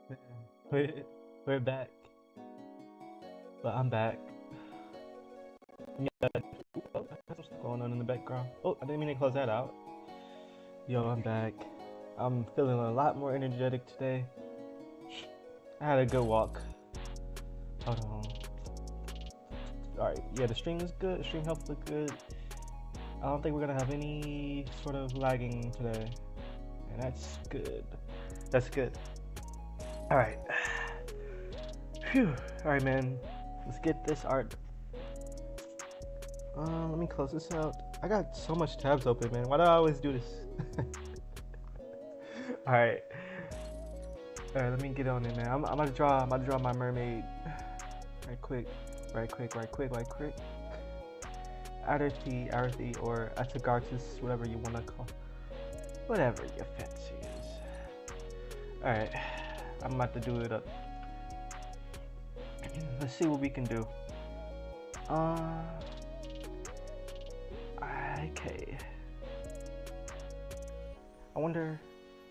Man, we're back, but I'm back. Yeah, oh, that's what's going on in the background. Oh, I didn't mean to close that out. Yo, I'm back. I'm feeling a lot more energetic today. I had a good walk. Hold on. Alright, yeah, the stream is good. The stream health look good. I don't think we're gonna have any sort of lagging today. And that's good. That's good. Alright. Phew. Alright, man. Let's get this art. Let me close this out. I got so much tabs open, man. Why do I always do this? Alright. Alright, let me get on it, man. I'm about to draw my mermaid. Right quick. Right quick. Arathi, or Atagartus, whatever you wanna call. Whatever your fancy is. Alright. I'm about to do it up. Let's see what we can do. Okay. I wonder.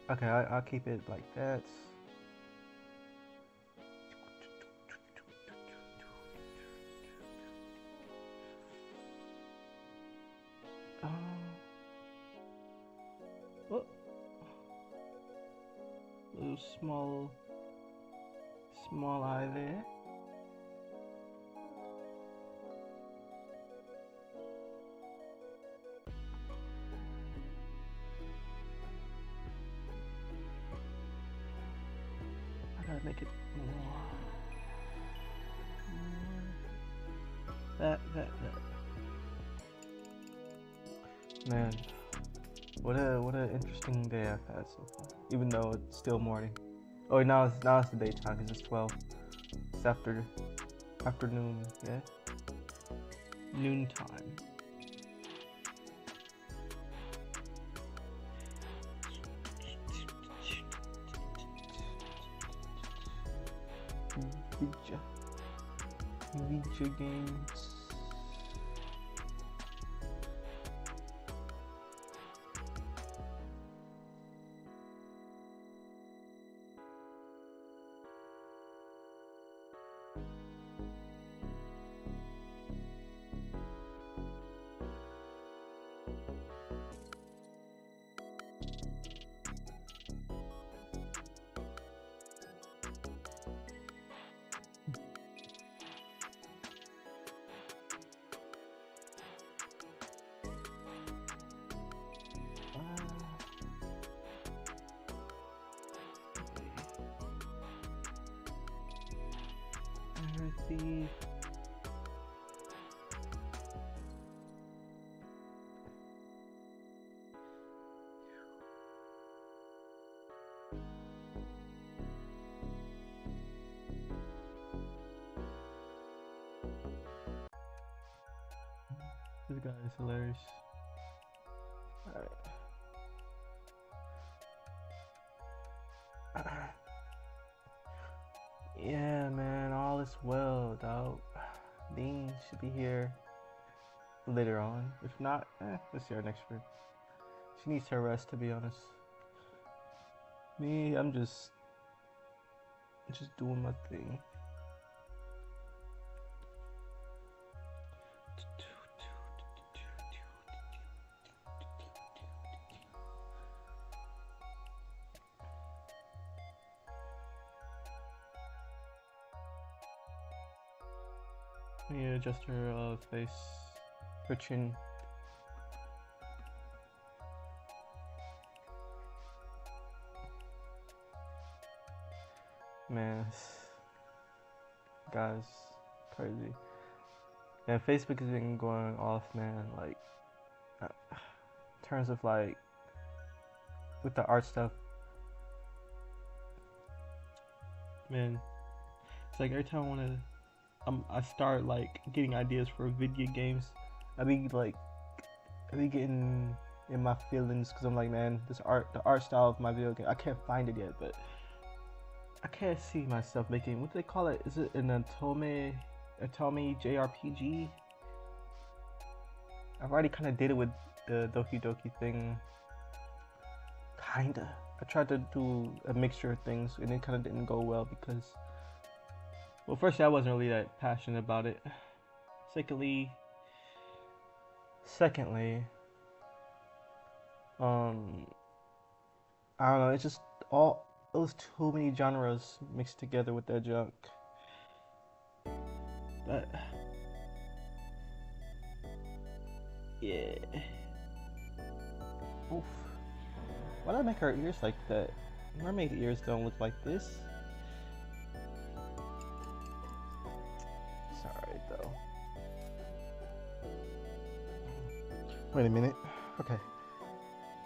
Okay, I'll keep it like that. Oh, little small eye there. I gotta make it more. That. Man, what a interesting day I've had so far. Even though it's still morning. Oh, now it's the daytime because it's 12. It's afternoon, yeah. Noon time. Video games. The this guy is hilarious. Alright. Yeah, man, all is well, dog. Dean should be here later on. If not, let's see our next room. She needs her rest, to be honest. Me, I'm just doing my thing. Let me adjust her face, her chin. Man, guys, crazy. Yeah, Facebook has been going off, man. Like, in terms of like, with the art stuff, man. It's like every time I start like getting ideas for video games. I be getting in my feelings because I'm like, man, the art style of my video game, I can't find it yet, but I can't see myself making. What do they call it? Is it an Atome JRPG? I've already kind of did it with the Doki Doki thing, kinda. I tried to do a mixture of things and it kind of didn't go well because, well, firstly, I wasn't really that passionate about it. Secondly, um, I don't know. It's just all it was too many genres mixed together with that junk. But yeah, oof. Why did I make her ears like that? Mermaid ears don't look like this. It's alright though. Wait a minute. Okay.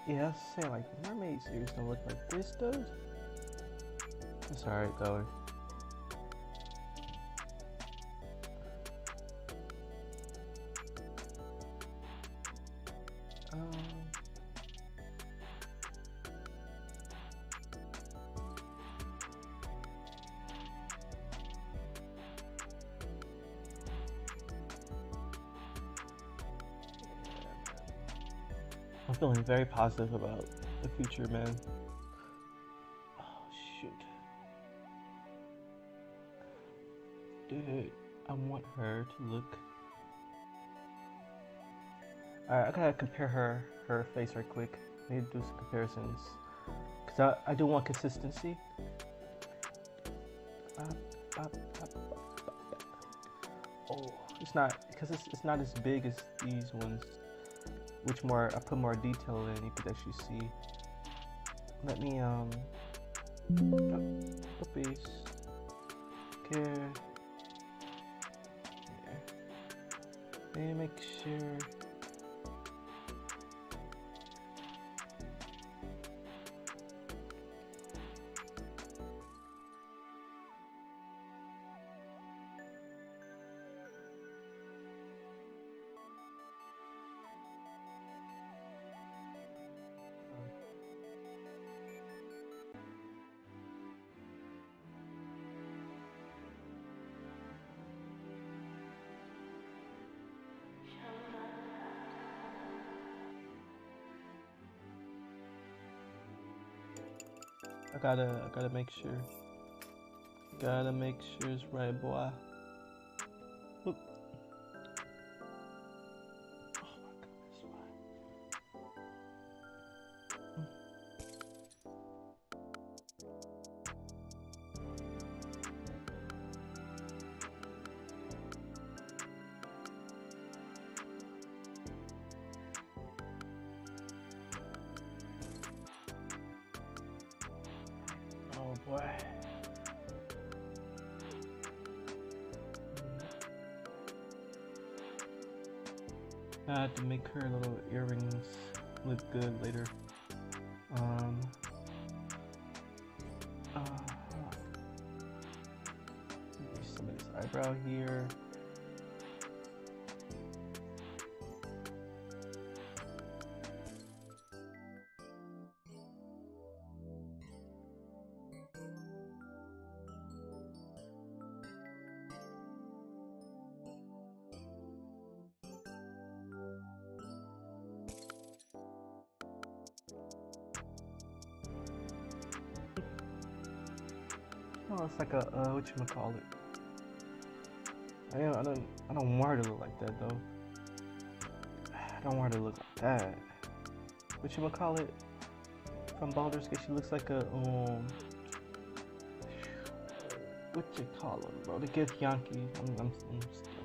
Yeah, I was saying like mermaid ears don't look like this does. It's alright though. I'm feeling very positive about the future, man. Oh, shoot. Dude, I want her to look... Alright, I gotta compare her face right quick. I need to do some comparisons. Because I do want consistency. Oh, it's not... Because it's not as big as these ones. Which more I put more detail in, you could actually see. Let me puppies. Okay. Yeah. Let me make sure. I gotta make sure. Gotta make sure it's right, boy. Look. Oh boy. I had to make her little earrings look good later. Some of this eyebrow here. Oh, it's like a whatchamacallit. I don't want her to look like that though. I don't want her to look like that. Whatchamacallit from Baldur's Gate, she looks like a what you call him, bro? The Githyanki. I'm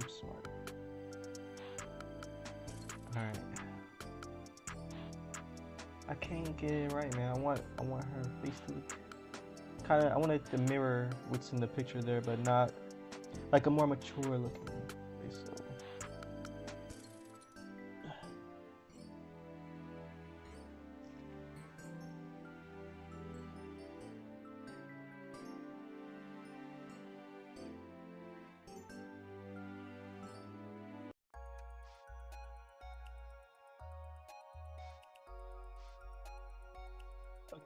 smart. Alright. I can't get it right, man. I want her face to look kinda, I want it to mirror what's in the picture there, but not like a more mature looking face. So. Okay.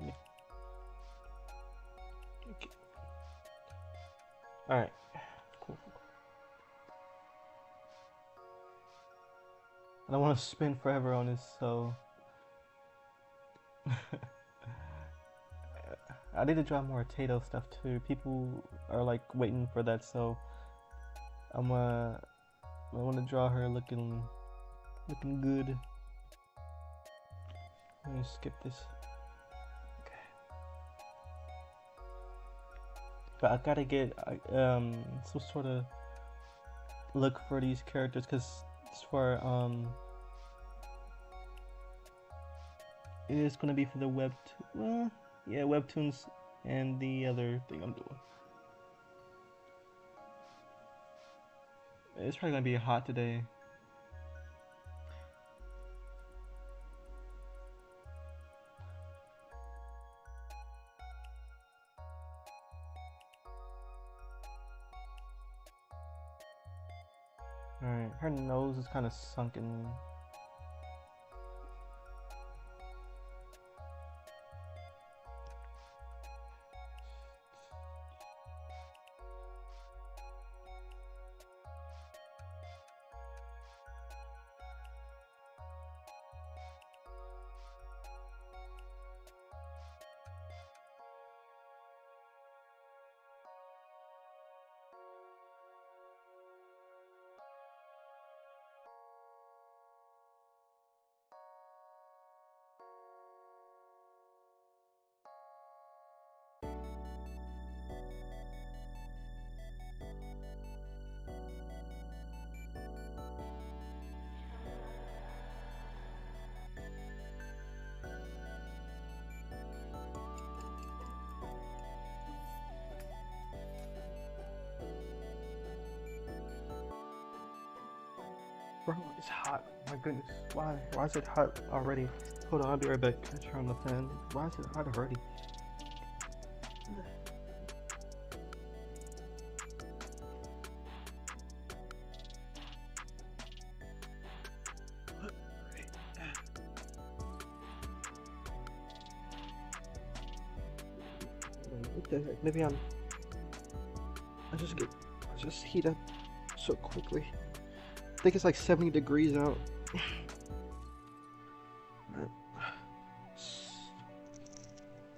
Yeah. Okay. Alright. Cool. I don't want to spend forever on this, so I need to draw more Tato stuff too. People are like waiting for that, so I want to draw her looking good. Let me skip this. Okay. But I gotta get some sort of look for these characters, because it's for it is gonna be for the webtoons and the other thing I'm doing. It's probably gonna be hot today. Alright, her nose is kind of sunken. Bro, it's hot. My goodness. Why? Why is it hot already? Hold on, I'll be right back. I turn on the fan. Why is it hot already? What the heck? Maybe I just heat up so quickly. I think it's like 70 degrees out.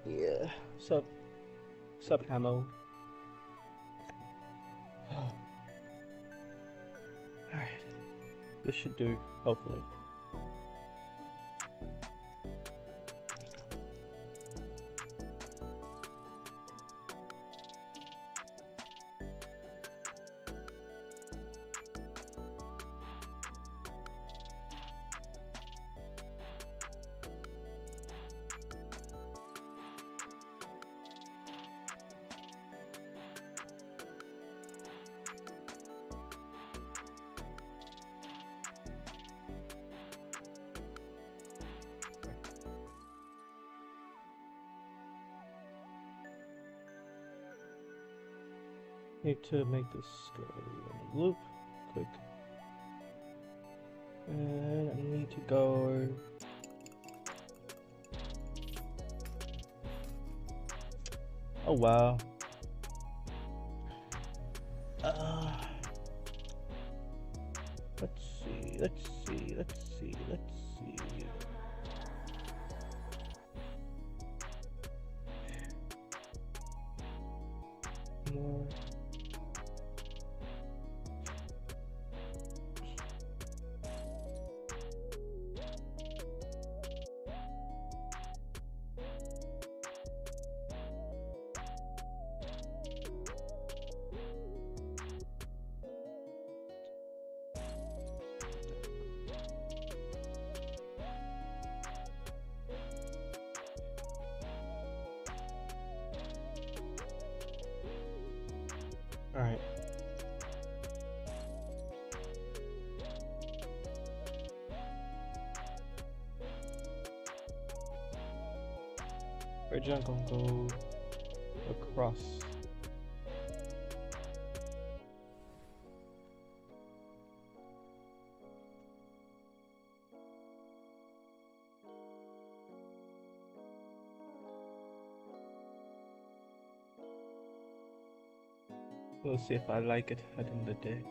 Yeah. Sup, ammo. Alright. This should do, hopefully. Need to make this go in a loop quick. And I need to go. Oh wow. Let's see. More. All right. Bridge I'm gonna go across. We'll see if I like it at the end of the day.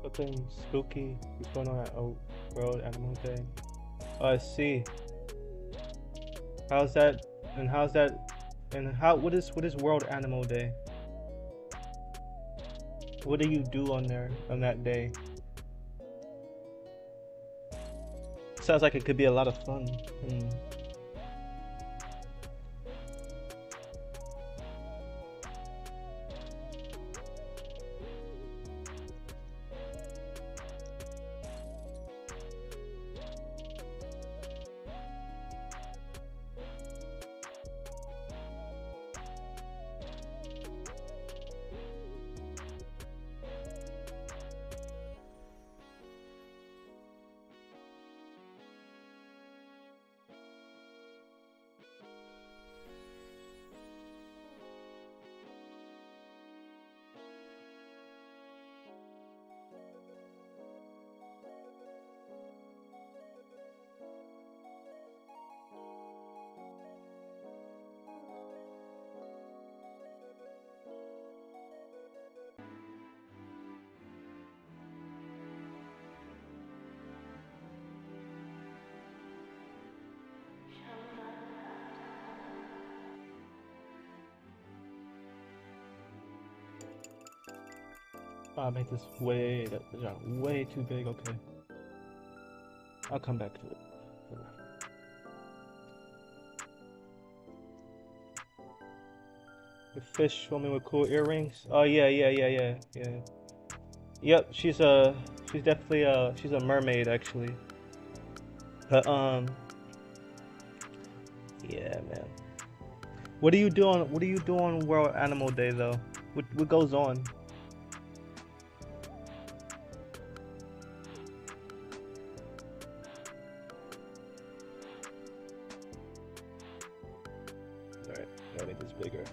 Something spooky is going on at World Animal Day. Oh, I see. How's that? And how's that? And what is World Animal Day? What do you do on there on that day? Sounds like it could be a lot of fun. I made this way too big. Okay, I'll come back to it. The fish swimming with cool earrings. Oh yeah. Yep, she's definitely she's a mermaid actually. But yeah, man. What do you do on World Animal Day though? What goes on? Alright, gotta make this bigger.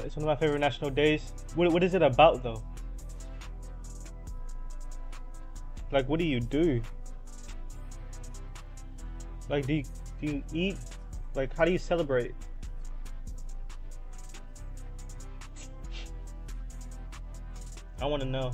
It's one of my favorite national days. What is it about though? Like, what do you do? Like, do you eat? Like, how do you celebrate? I want to know.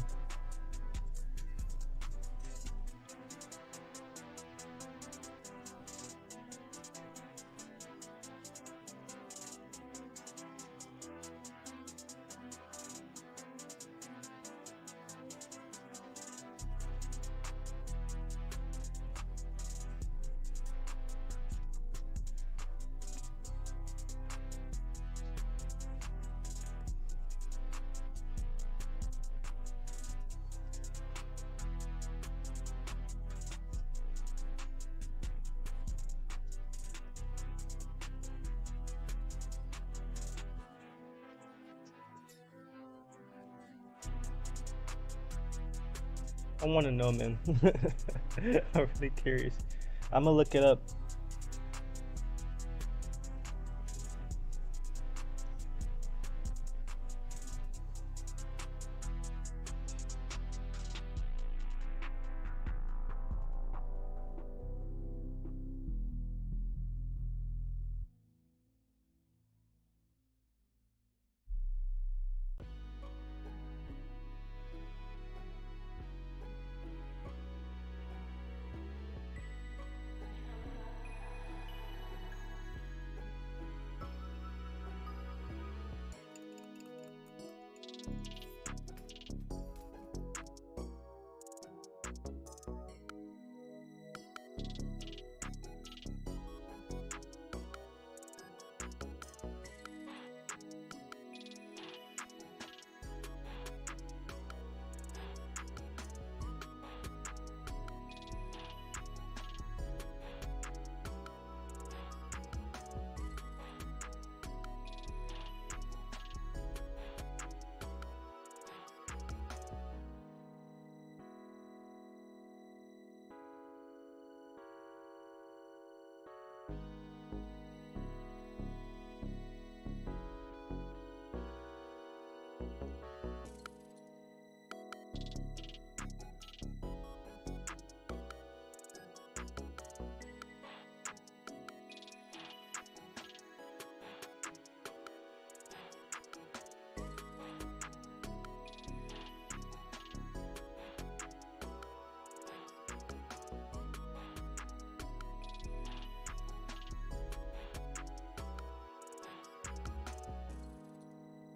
I want to know, man. I'm really curious. I'm gonna look it up.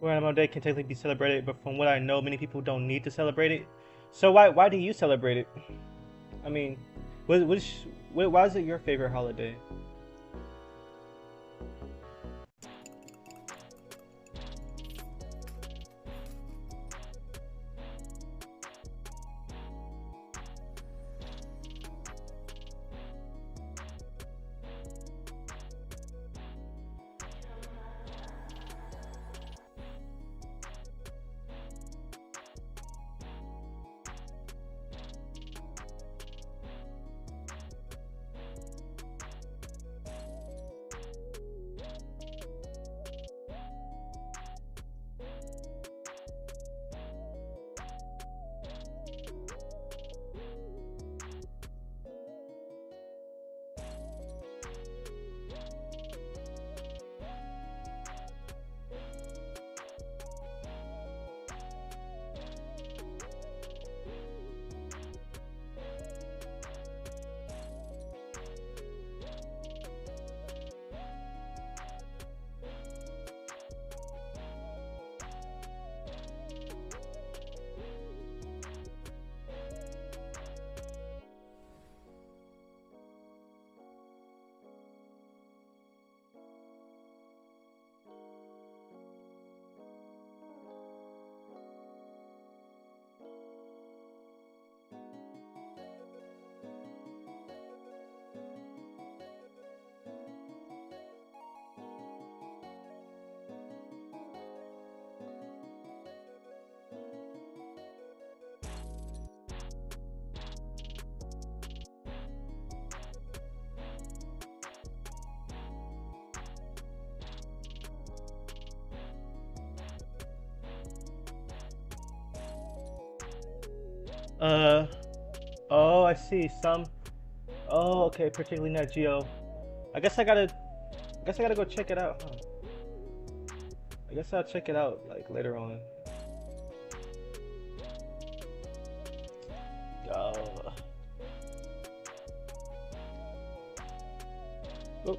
Memorial Day can technically be celebrated, but from what I know, many people don't need to celebrate it. So why do you celebrate it? I mean, why is it your favorite holiday? Uh, oh, I see. Oh, okay, particularly Nat Geo. I guess I gotta, I guess I gotta go check it out. Huh? I guess I'll check it out like later on. Uh, oh.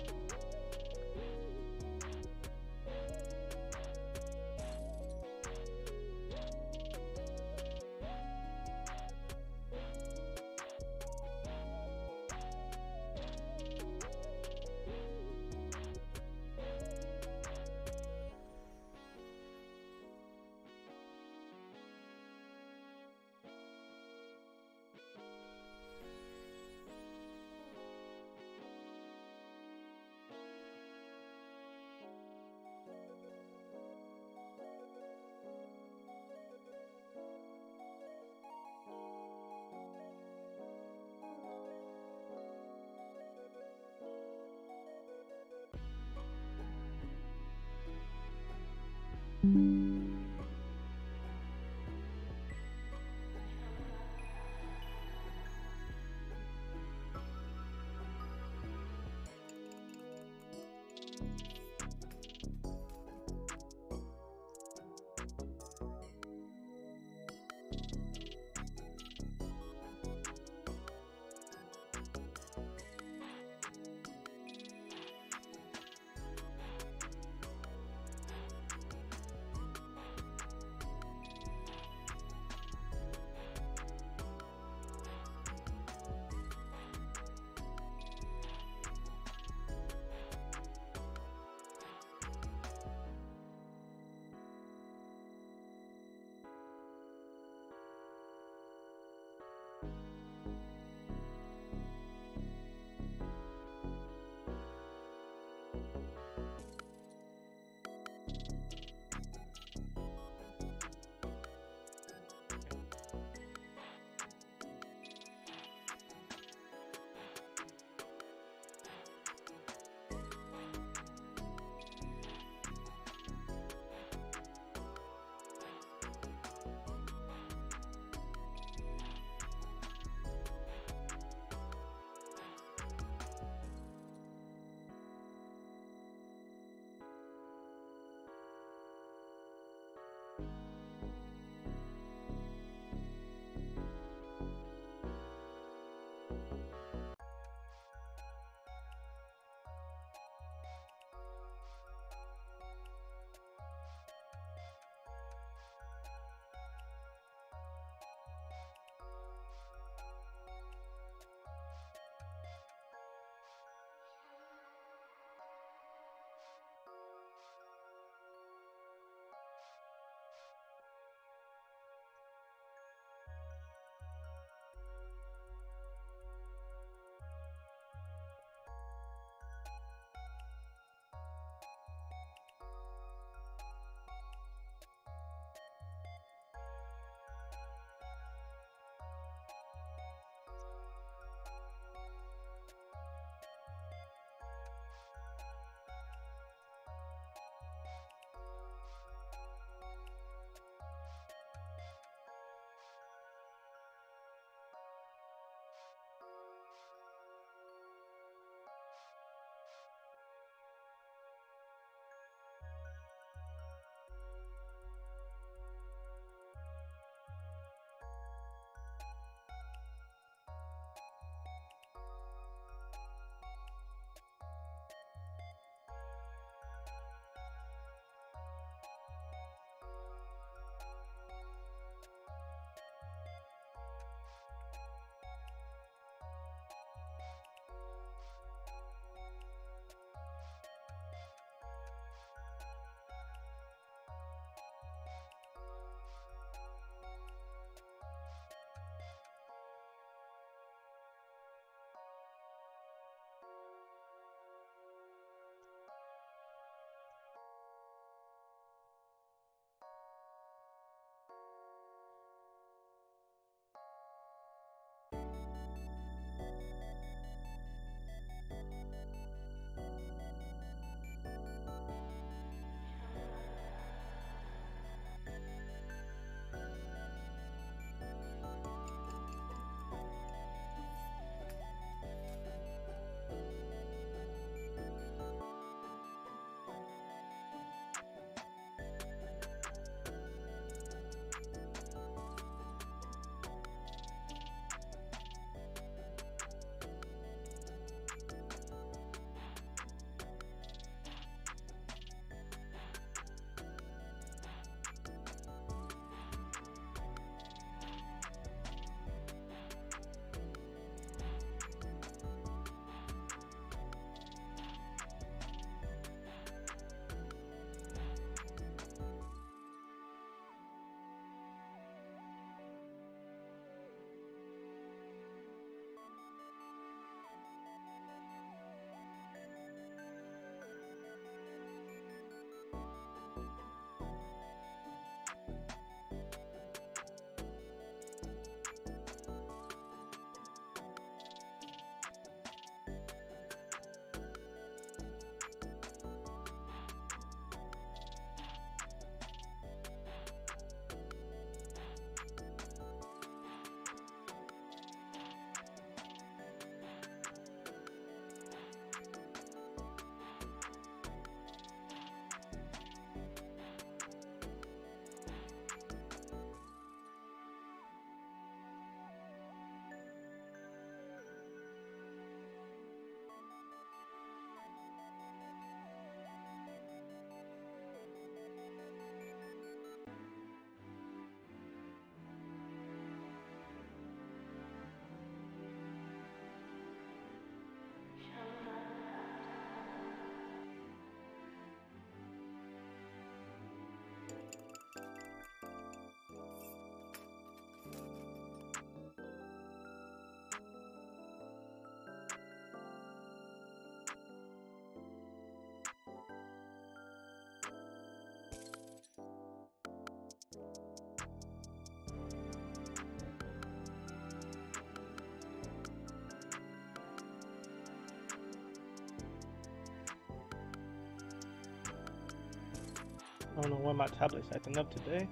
don't know why my tablet's acting up today.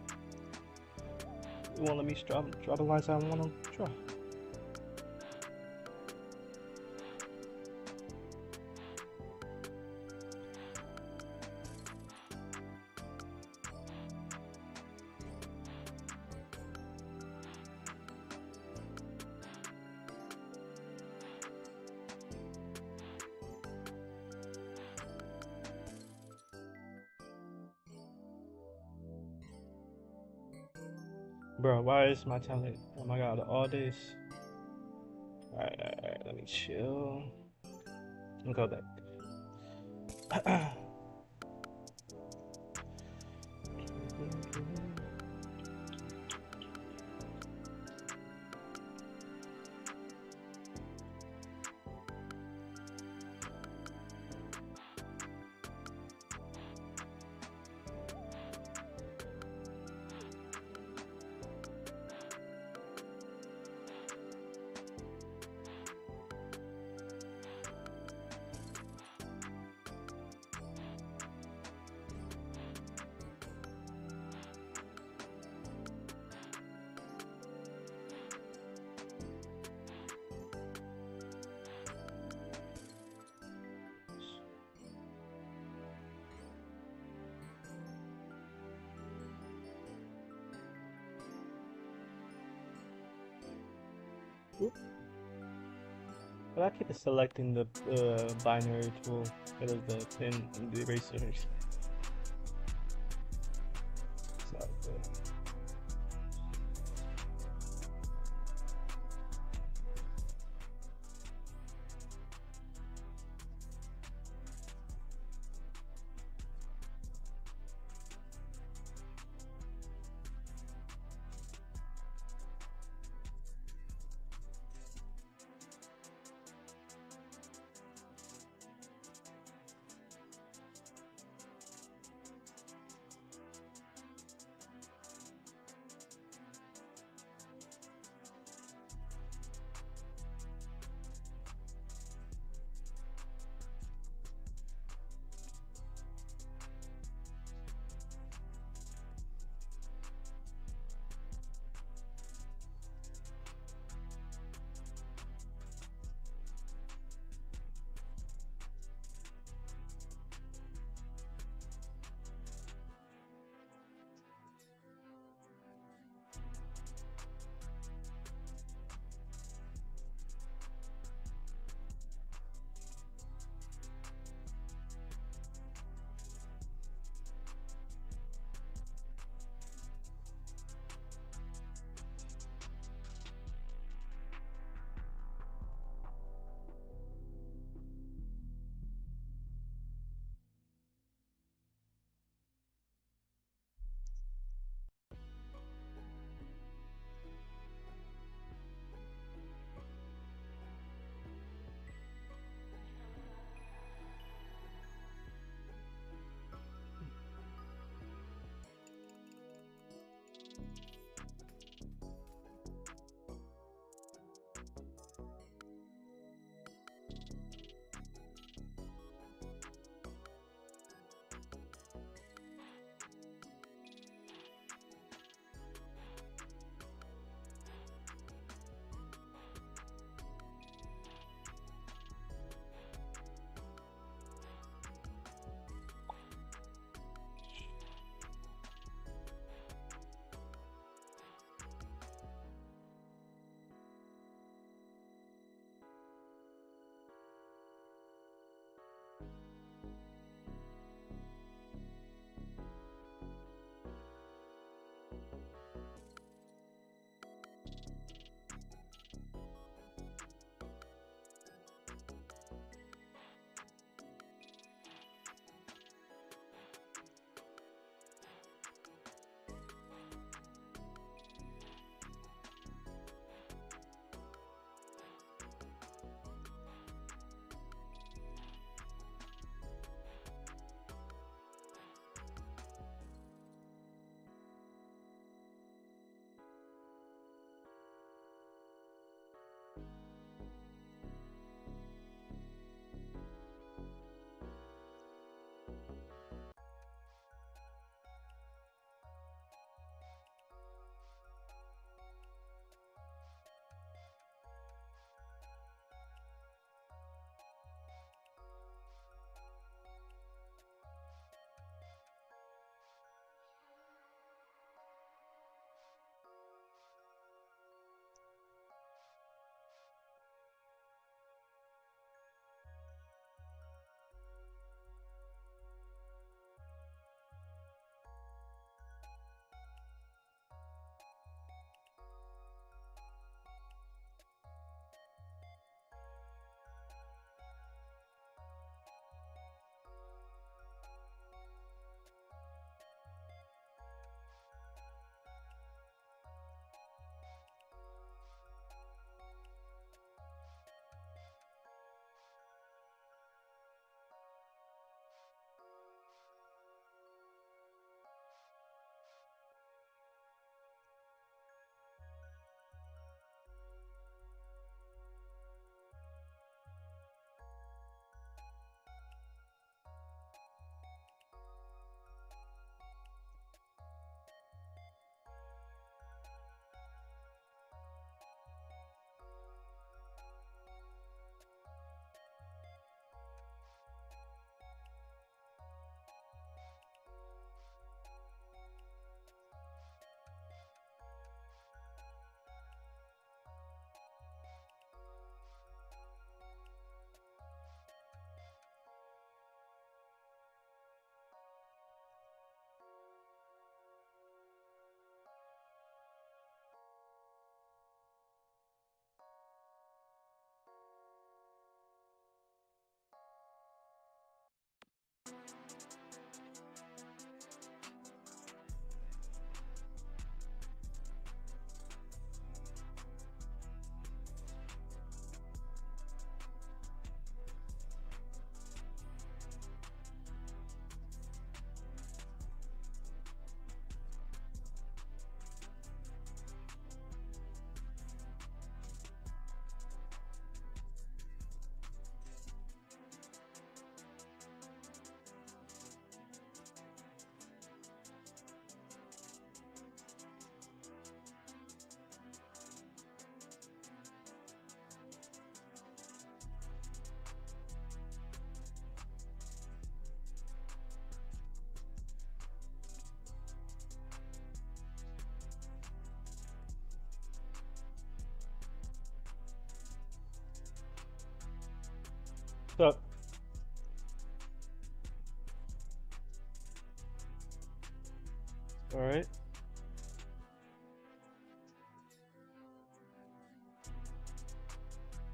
It won't let me draw the lines I want to draw. Bro, why is my tablet? Oh my god, all this. Alright, let me chill. And go back. But I keep selecting the binary tool instead of the pen and the erasers. It's not good.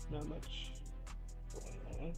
Not much going on.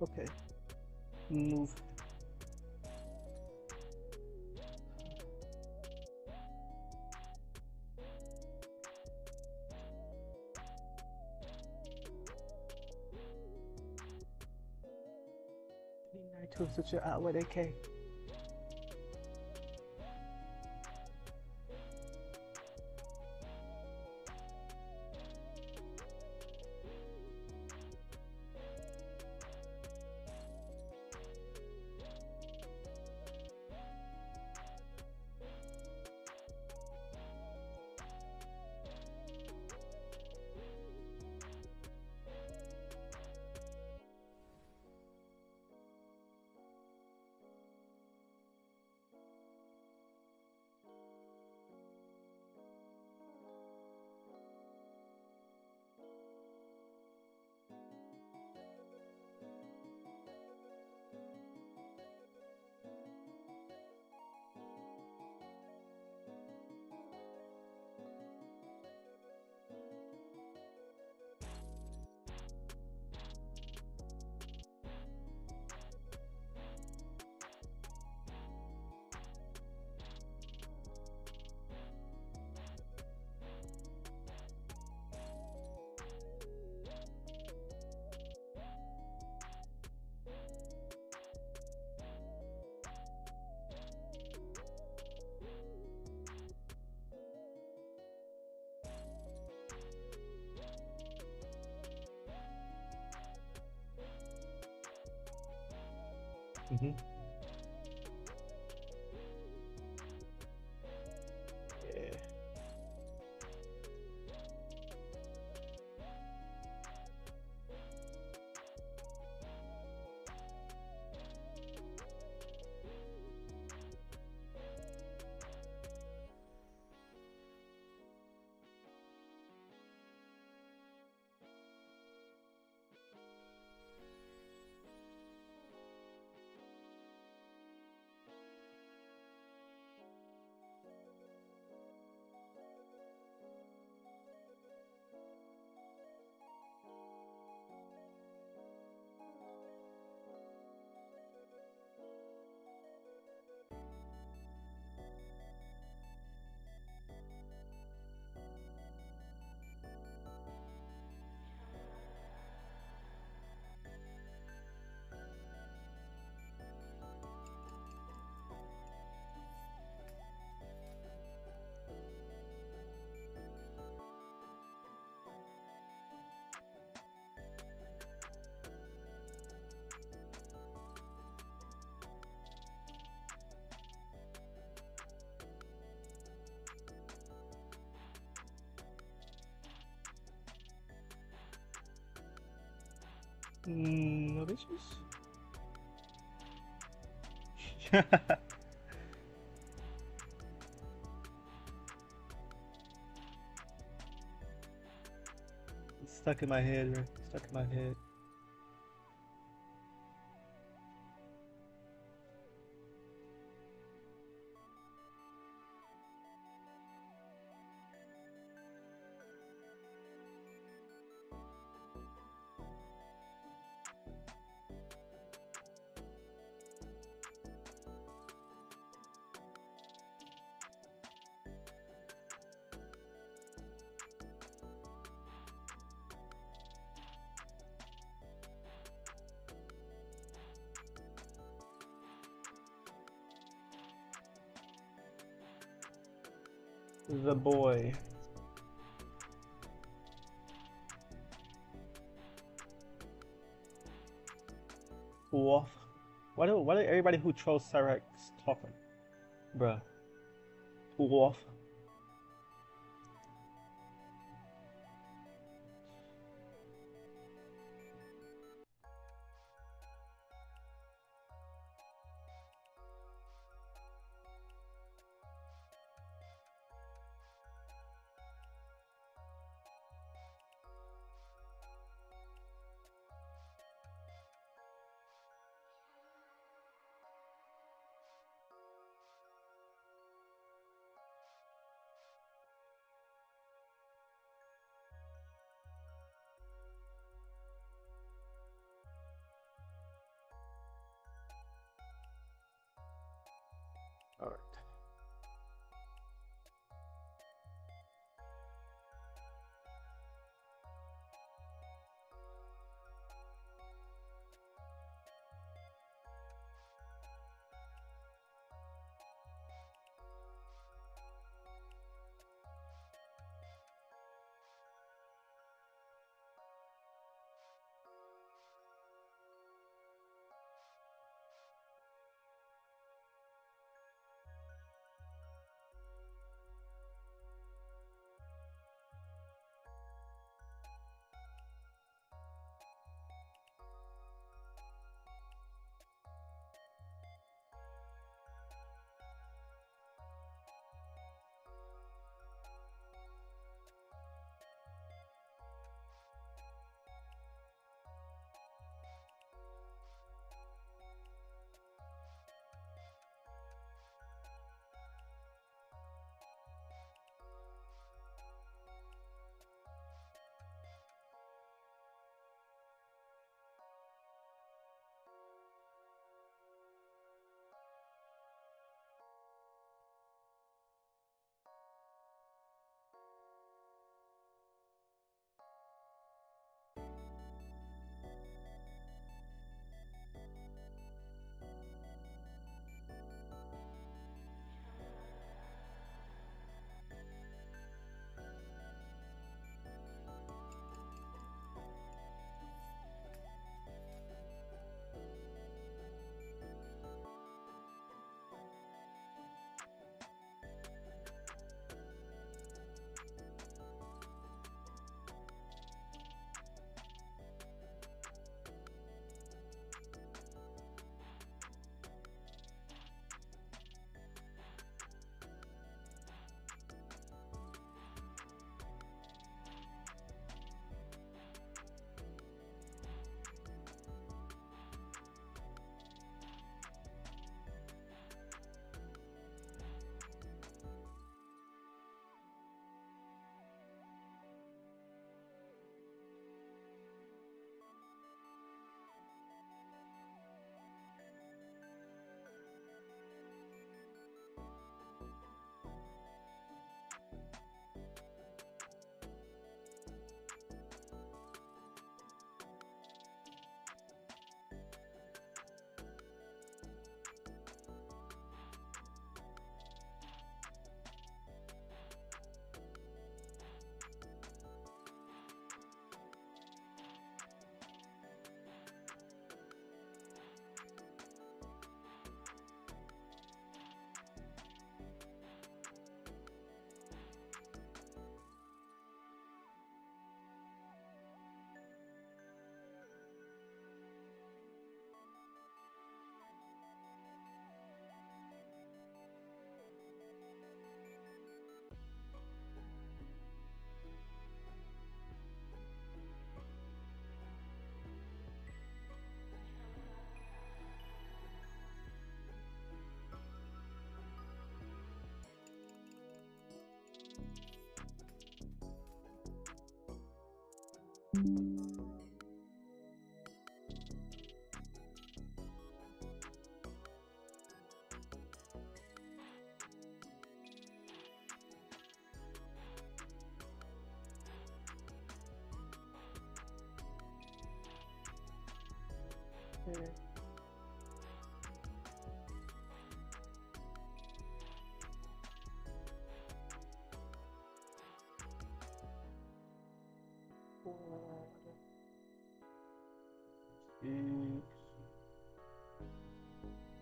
Okay. Move. To such an outward AK. Mm-hmm. Yeah. No issues. It's stuck in my head, bro. Stuck in my head. The boy. Wolf. Why do everybody who trolls Cyrex talking? Bruh. Wolf.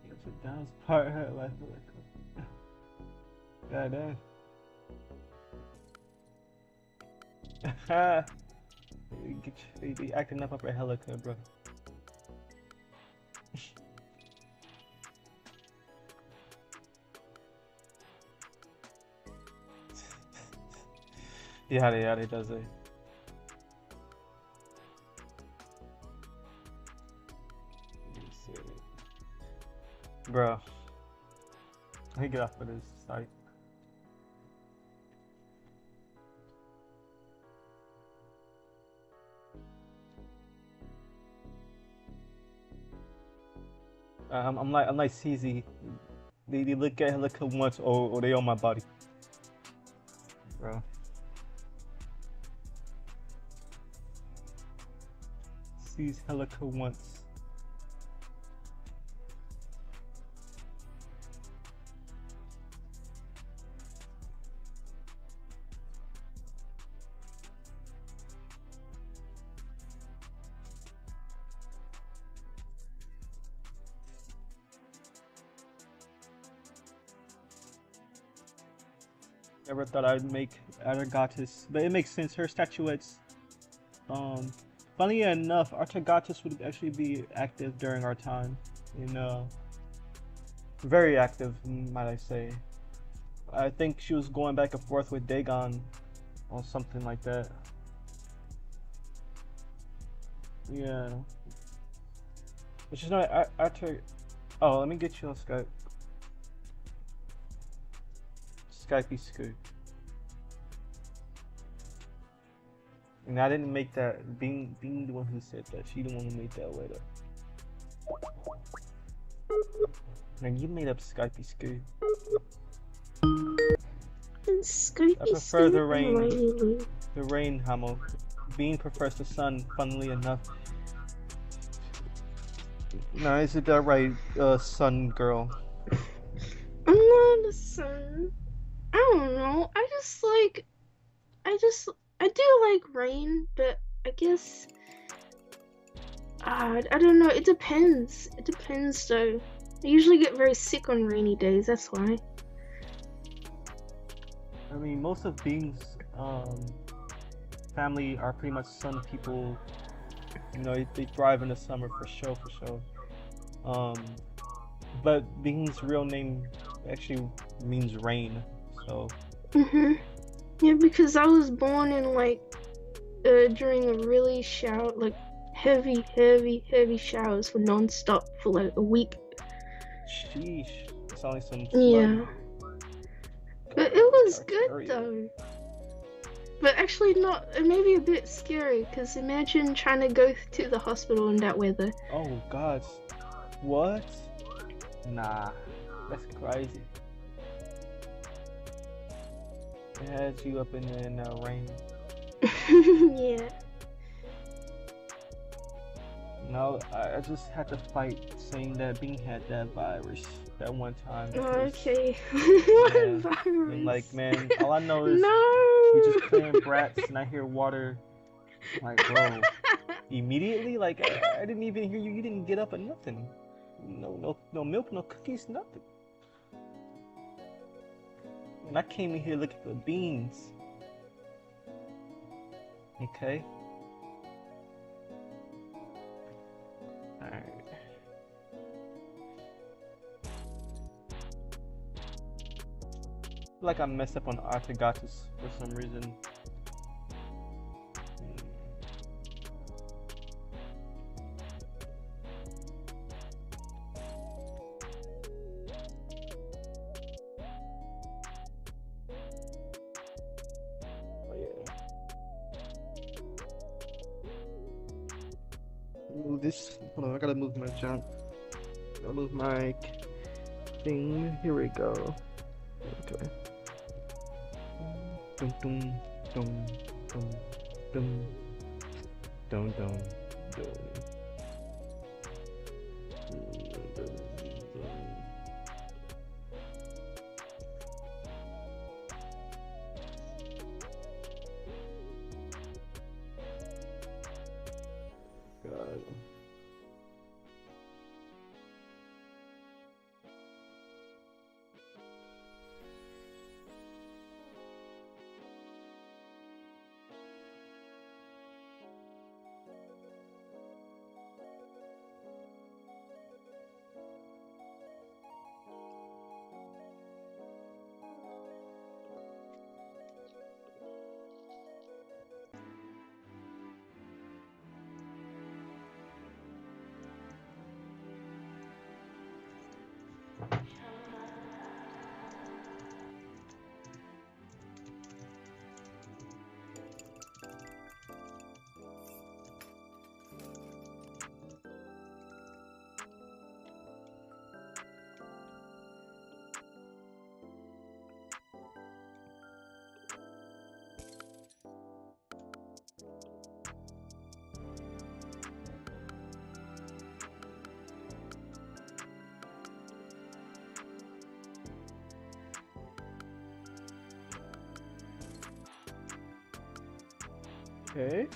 That's a dance part her life. God damn. They acting up for Helica, bro. Yeah, they does it. Bro, let me get off of this site. I'm like CZ. They look at Helica once, or they on my body, bro. Sees Helica once. Never thought I'd make Artagatus, but it makes sense. Her statuettes, funny enough, Artagatus would actually be active during our time, very active, might I say. I think she was going back and forth with Dagon, or something like that. Yeah, but she's not Arter. Oh, let me get you on Skype. Skypey Scoot. And I didn't make that. Being the one who said that. She the one who made that way though. Man, you made up Skypey Scoot. Skypey I prefer the rain. The rain, Hamo. Bean prefers the sun, funnily enough. No, is it that right, sun girl? I'm not a sun. I don't know. I do like rain, but I guess I don't know. It depends. It depends though. I usually get very sick on rainy days. That's why. I mean, most of Bean's family are pretty much sun people. They thrive in the summer for sure. But Bean's real name actually means rain. So. Yeah, because I was born in during a really heavy showers for non-stop for like a week. Sheesh, it's only some flood. Yeah, but it was good though. But actually not, it may be a bit scary, because imagine trying to go to the hospital in that weather. Oh god, what? Nah, that's crazy. It has you up in the rain. Yeah. No, I just had to fight saying that Bean had that virus that one time. Oh, okay. What virus? And like, man, all I know is no. we just playing brats and I hear water. Like, bro, immediately, like, I didn't even hear you. You didn't get up or nothing. No milk, no cookies, nothing. And I came in here looking for beans. Okay. Alright. Like I messed up on Artagatus for some reason. this. Hold on, I gotta move my junk. I'll move my thing. Here we go. Okay. Dum dum dum dum dum dum dum dum. God. Okay.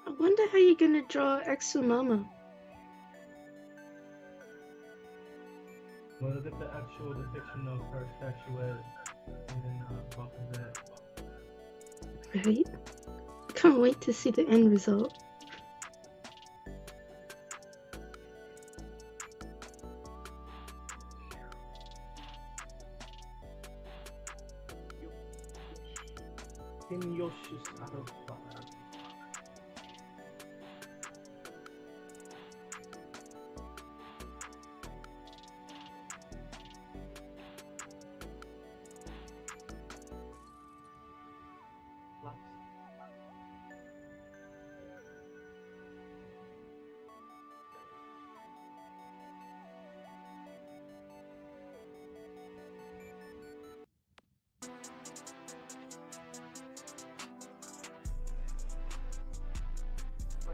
I wonder how you're gonna draw Exumama. Well, look at the actual depiction of her statuette, and then off of that. Right? I can't wait to see the end result. Yoshi's out of fire.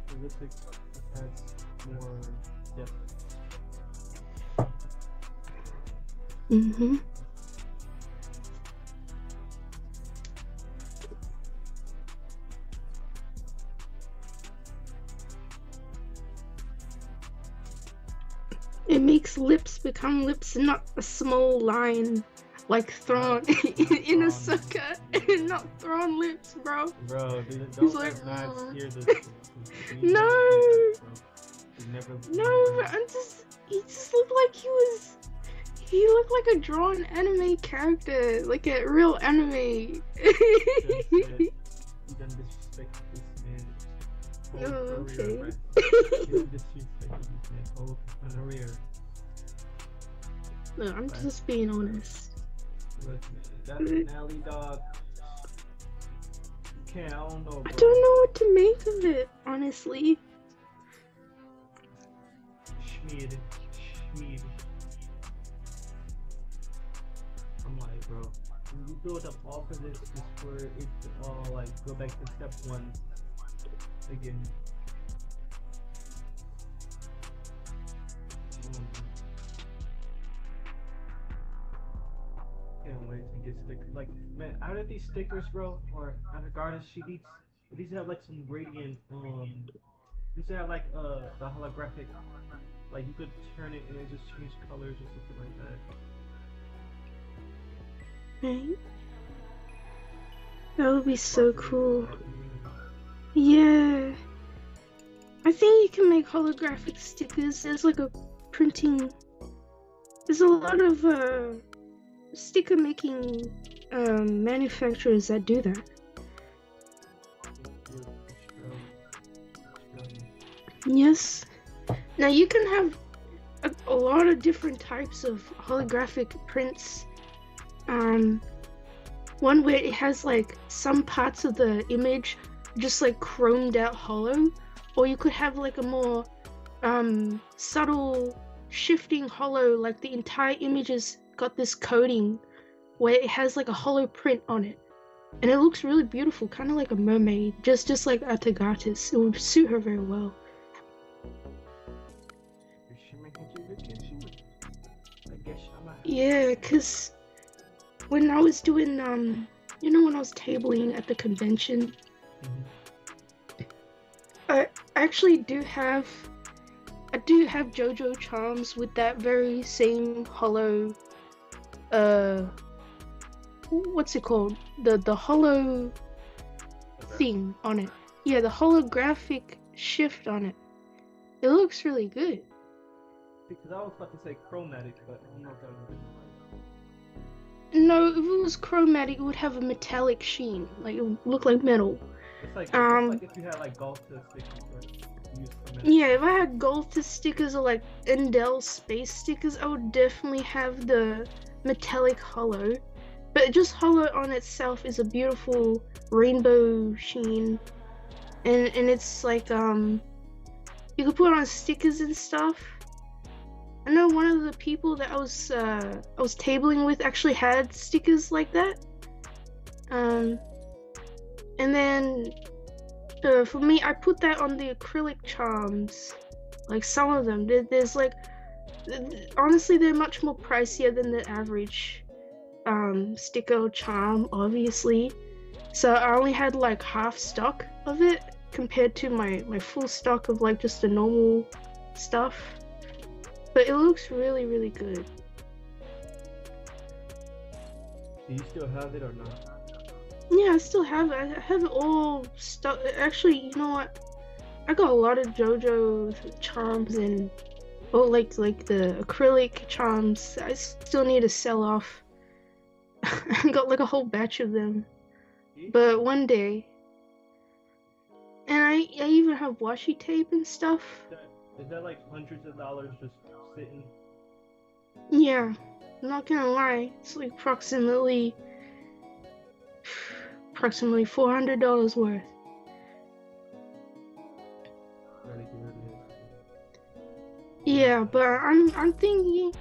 The lipstick adds more depth. Mm-hmm. It makes lips become lips, not a small line like Thrawn in Ahsoka. Not Thrawn lips, bro. Bro, dude, He's don't like, let Max hear this. No. Never. No, but he just looked like he looked like a drawn anime character, like a real anime. You done disrespect this man. Oh, okay. You done disrespect this man's whole career. No, I'm just being honest. Look, man, that's an alley dog. I don't know, bro. I don't know what to make of it, honestly. Schmeed. I'm like, bro, when you build up off of this, is for it to all like go back to step one again. Can't wait to get stickers. Like, man, out of these stickers, bro, or out of Garden Sheets, these have like some gradient. These have like the holographic. Like you could turn it and it just change colors or something like that. Right? That would be so cool. Yeah. I think you can make holographic stickers. There's like a printing. There's a lot of sticker making manufacturers that do that. Yes. Now you can have a lot of different types of holographic prints. One where it has like some parts of the image just like chromed out hollow, or you could have like a more subtle shifting hollow, like the entire image has got this coating where it has like a hollow print on it, and it looks really beautiful, kind of like a mermaid, just like Atagatis. It would suit her very well. Yeah, cause when I was doing you know, when I was tabling at the convention, I actually do have JoJo charms with that very same hollow what's it called? The hollow thing on it. Yeah, the holographic shift on it. It looks really good. Because I was about to say chromatic, but I don't know if that would be right. No, if it was chromatic, it would have a metallic sheen. Like, it would look like metal. It's like if you had like golf to stickers, right? use for that. Yeah, if I had Goldfish stickers or like Endel space stickers, I would definitely have the metallic hollow. But just hollow on itself is a beautiful rainbow sheen, and it's like you could put on stickers and stuff. I know one of the people that I was tabling with actually had stickers like that. And then for me, I put that on the acrylic charms. Like some of them, there's like, honestly, they're much more pricier than the average sticker or charm, obviously. So I only had like half stock of it compared to my full stock of like just the normal stuff. But it looks really, really good. Do you still have it or not? Yeah, I still have it. I have it all stuck. Actually, you know what? I got a lot of JoJo charms and like the acrylic charms. I still need to sell off. I got like a whole batch of them. But one day. And I even have washi tape and stuff. Is that like hundreds of dollars just sitting? Yeah, I'm not gonna lie. It's like approximately $400 worth. Really good. Yeah, but I'm thinking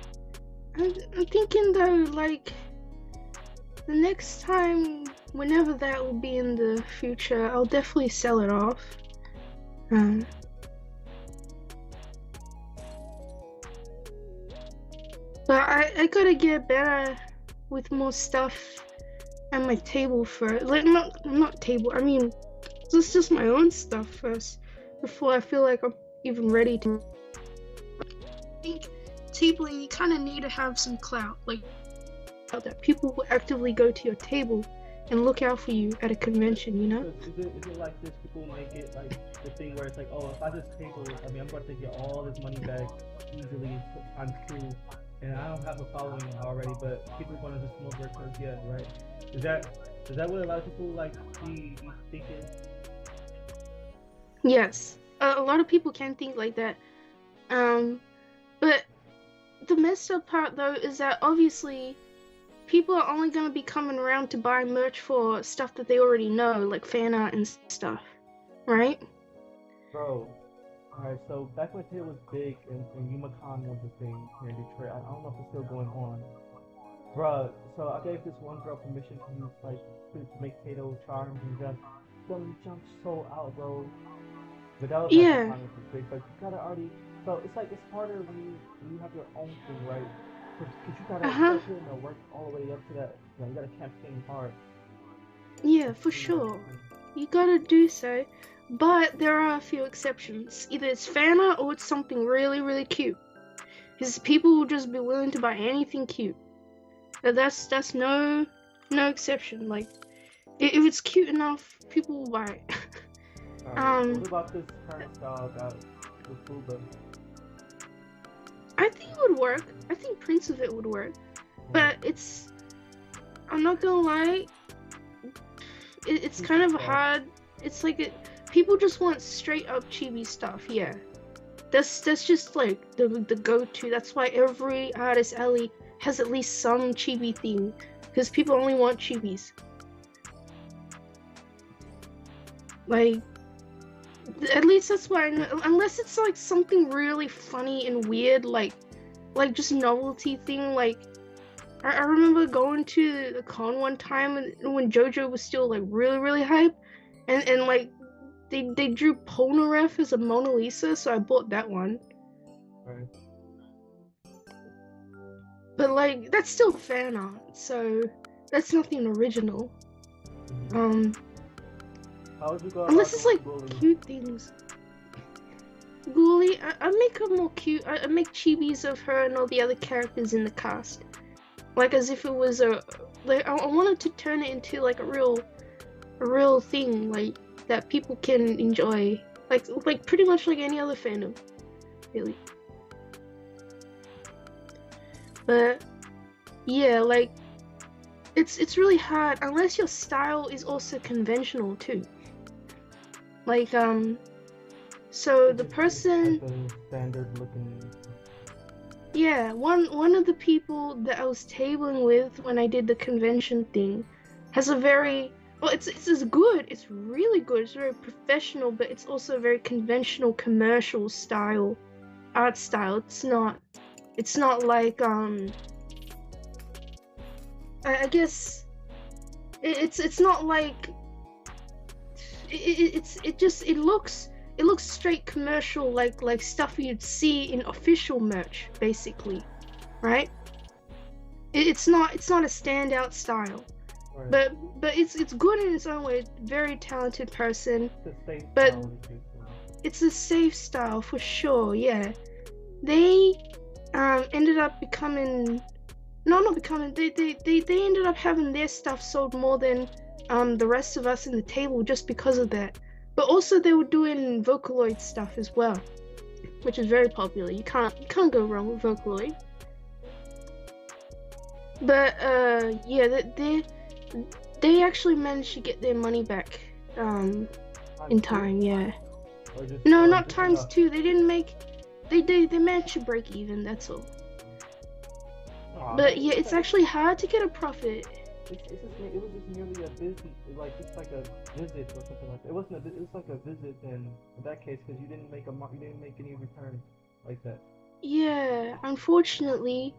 though, like the next time, whenever that will be in the future, I'll definitely sell it off. But I gotta get better with more stuff at my table first. Like not table. I mean, it's just my own stuff first before I feel like I'm even ready to. I think tabling, you kind of need to have some clout, like that people will actively go to your table and look out for you at a convention, you know? Is it like this? People make it like the thing where it's like, oh, if I just table, I mean, I'm going to get all this money back easily. I'm true, and I don't have a following already, but people want to just come over because right? Is that what a lot of people like be thinking? Yes, a lot of people can think like that. But the messed up part though is that obviously people are only going to be coming around to buy merch for stuff that they already know, like fan art and stuff, right? Bro, alright, so back when it was big and YumaCon was a thing here in Detroit, I don't know if it's still going on. Bruh, so I gave this one girl permission to use, like, to make Kato charms and stuff. Some jumped so out, bro. But that was like, Yeah. the was big, but you gotta already, so it's like, it's harder when you have your own thing, right? Cause you gotta start putting the work all the way up to that, you gotta campaign hard. Yeah, for sure. You gotta do so. But there are a few exceptions. Either it's fan art or it's something really, really cute. Because people will just be willing to buy anything cute. That's no exception. Like, if it's cute enough, people will buy it. What about this current style got with Fuba? I think it would work. I think prints of it would work. But I'm not gonna lie, it's kind of hard. It's like people just want straight up chibi stuff. Yeah, that's just like the go-to. That's why every artist alley has at least some chibi theme, because people only want chibis. Like, at least that's why I know, unless it's like something really funny and weird, like just novelty thing. Like I remember going to the con one time when JoJo was still like really hype, and like they drew Polnareff as a Mona Lisa, so I bought that one. Right. But like that's still fan art, so that's nothing original. How would you go Unless it's like Bully? cute things. Ghoulie, I make her more cute. I make chibis of her and all the other characters in the cast, like as if it was like I wanted to turn it into like a real thing, like that people can enjoy, like pretty much like any other fandom, really. But yeah, like it's really hard unless your style is also conventional too. Like So the It's person, like a standard looking. yeah, one of the people that I was tabling with when I did the convention thing has a very well, it's good. It's really good. It's very professional, but it's also a very conventional commercial style art style. It's not like I guess it's not like it looks straight commercial, like stuff you'd see in official merch, basically, right? It's not a standout style, Right. but it's good in its own way. Very talented person, It's a safe but style, if you will. it's a safe style for sure. Yeah, they ended up becoming no, not becoming. They ended up having their stuff sold more than the rest of us in the table just because of that. But also they were doing Vocaloid stuff as well, which is very popular. You can't go wrong with Vocaloid. But yeah, they actually managed to get their money back in time. Yeah. Or just, No, or not just times enough. two. They didn't make. They managed to break even. That's all. Aw, But that- yeah, it's that- actually hard to get a profit. it was just merely a visit, like just like a visit or something like that. It wasn't a it was like a visit in that case because you didn't make you didn't make any returns like that. Yeah, unfortunately,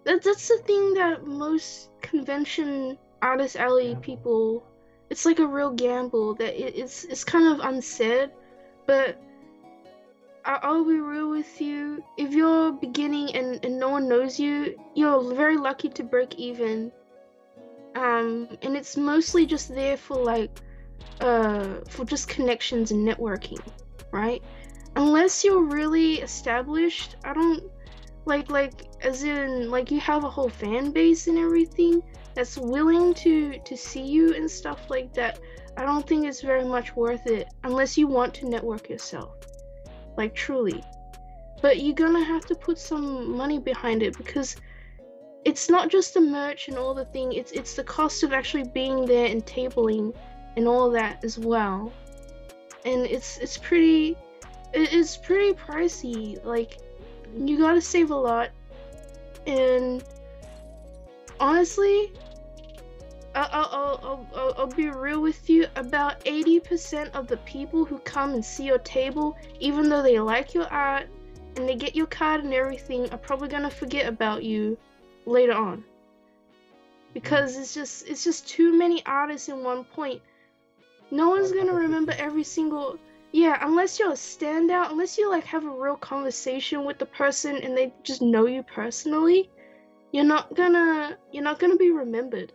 that's the thing that most convention artist alley Gamble. people. It's like a real gamble that it's kind of unsaid, but I'll be real with you. If you're beginning and no one knows you, you're very lucky to break even. And it's mostly just there for for just connections and networking, right? Unless you're really established, I don't like as in like you have a whole fan base and everything that's willing to see you and stuff like that. I don't think it's very much worth it unless you want to network yourself, like truly. But you're gonna have to put some money behind it because it's not just the merch and all the thing, it's the cost of actually being there and tabling and all that as well. And it's pretty pricey. Like you gotta save a lot. And honestly, I'll be real with you. About 80% of the people who come and see your table, even though they like your art and they get your card and everything, are probably gonna forget about you later on, because it's just too many artists in one point. No one's gonna remember every single. Yeah, unless you're a standout, unless you like have a real conversation with the person and they just know you personally, you're not gonna be remembered.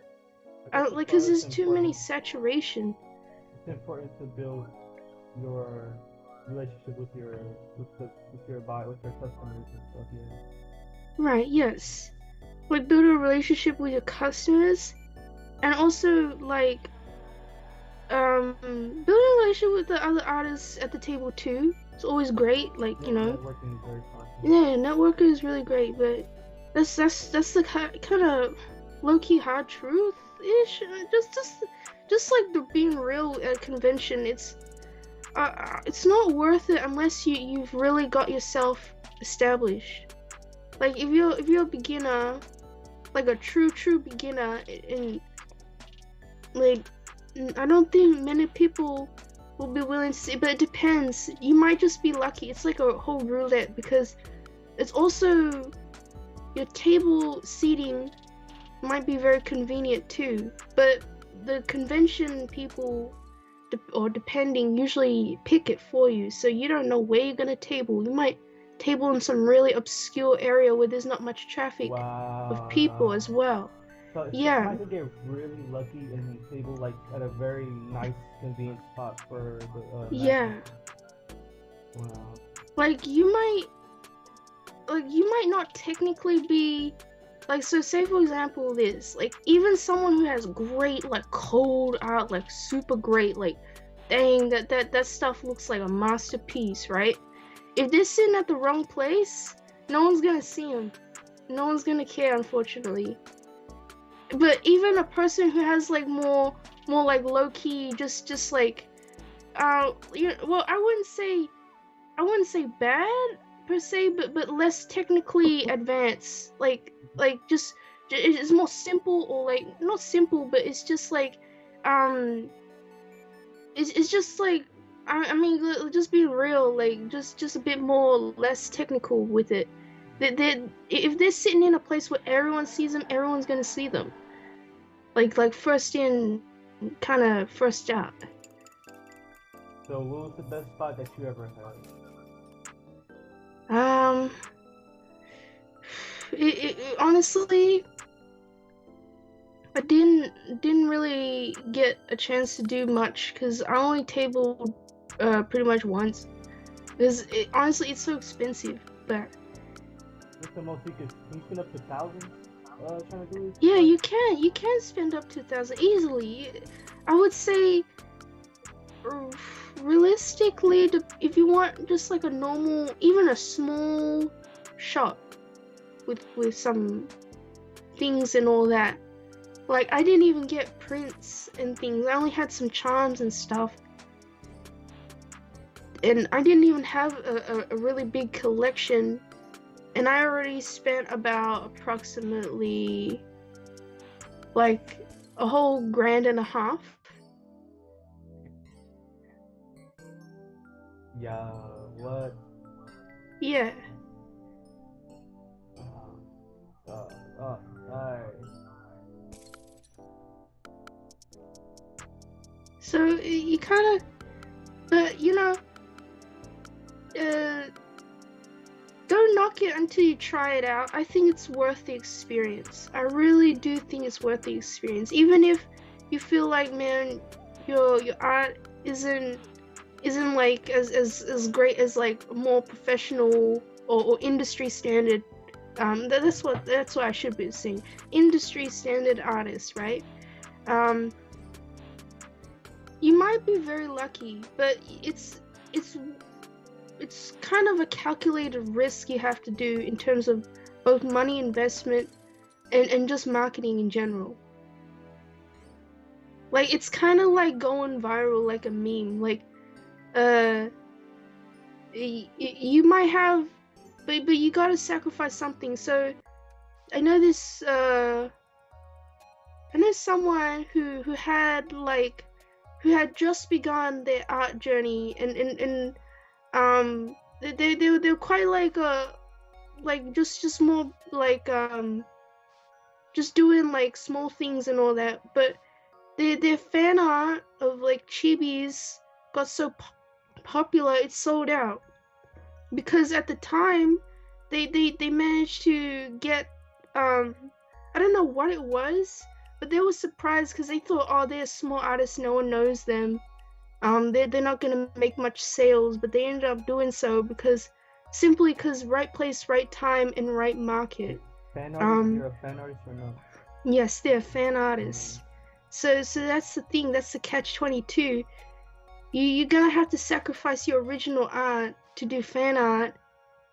Like, cause there's too many saturation. It's important to build your relationship with your customers and stuff. Yeah. Right, yes. Like build a relationship with your customers, and also like building a relationship with the other artists at the table too. It's always great. Like, you know, Networking is very fun. yeah, networking is really great, but that's the kind of low-key hard truth-ish. Just like the being real at a convention, it's not worth it unless you've really got yourself established. Like if you're a beginner, like a true beginner, and like I don't think many people will be willing to see, but it depends. You might just be lucky. It's like a whole roulette, because it's also your table seating might be very convenient too, but the convention people depending usually pick it for you, so you don't know where you're gonna table. You might table in some really obscure area where there's not much traffic of people as well. So Yeah. I could get really lucky and table like at a very nice, convenient spot for the. Yeah. Wow. Like you might not technically be like, so say for example this, like even someone who has great like cold art, like super great, like dang, that stuff looks like a masterpiece, right? If they're sitting at the wrong place, no one's gonna see them. No one's gonna care, unfortunately. But even a person who has like more like low key, just like well, I wouldn't say I wouldn't say bad per se, but less technically advanced. Like just it's more simple, or like not simple, but it's just like it's just like I mean just be real, like just a bit more less technical with it. If they're sitting in a place where everyone sees them, everyone's gonna see them. Like first in, kind of first out. So what was the best spot that you ever had? Honestly, I didn't really get a chance to do much because I only tabled pretty much once. Because honestly, it's so expensive. But what's the most you can spend up to 1,000? Trying to do it? Yeah, you can spend up to 1,000 easily. I would say, realistically, if you want just like a normal, even a small shop with some things and all that. Like, I didn't even get prints and things. I only had some charms and stuff. And I didn't even have a really big collection. And I already spent about approximately like a whole $1.5 grand. Yeah, what? Yeah. Alright. So you kind of, but you know, don't knock it until you try it out. I think it's worth the experience. I really do think it's worth the experience. Even if you feel like, man, your art isn't like as great as like more professional or industry standard. That's what I should be saying. Industry standard artists, right? You might be very lucky, but it's kind of a calculated risk you have to do in terms of both money investment and just marketing in general. Like, it's kind of like going viral like a meme. Like, you might have, but you gotta sacrifice something. So I know this, I know someone who had just begun their art journey, and they're quite like just more like just doing like small things and all that, but their fan art of like chibis got so popular it sold out, because at the time they managed to get I don't know what it was, but they were surprised because they thought, oh, they're small artists, no one knows them. They're not gonna make much sales, but they ended up doing so simply because right place, right time, and right market. Fan artist? You're a fan artist or no? Yes, they're fan artists. So that's the thing. That's the catch-22. You're gonna have to sacrifice your original art to do fan art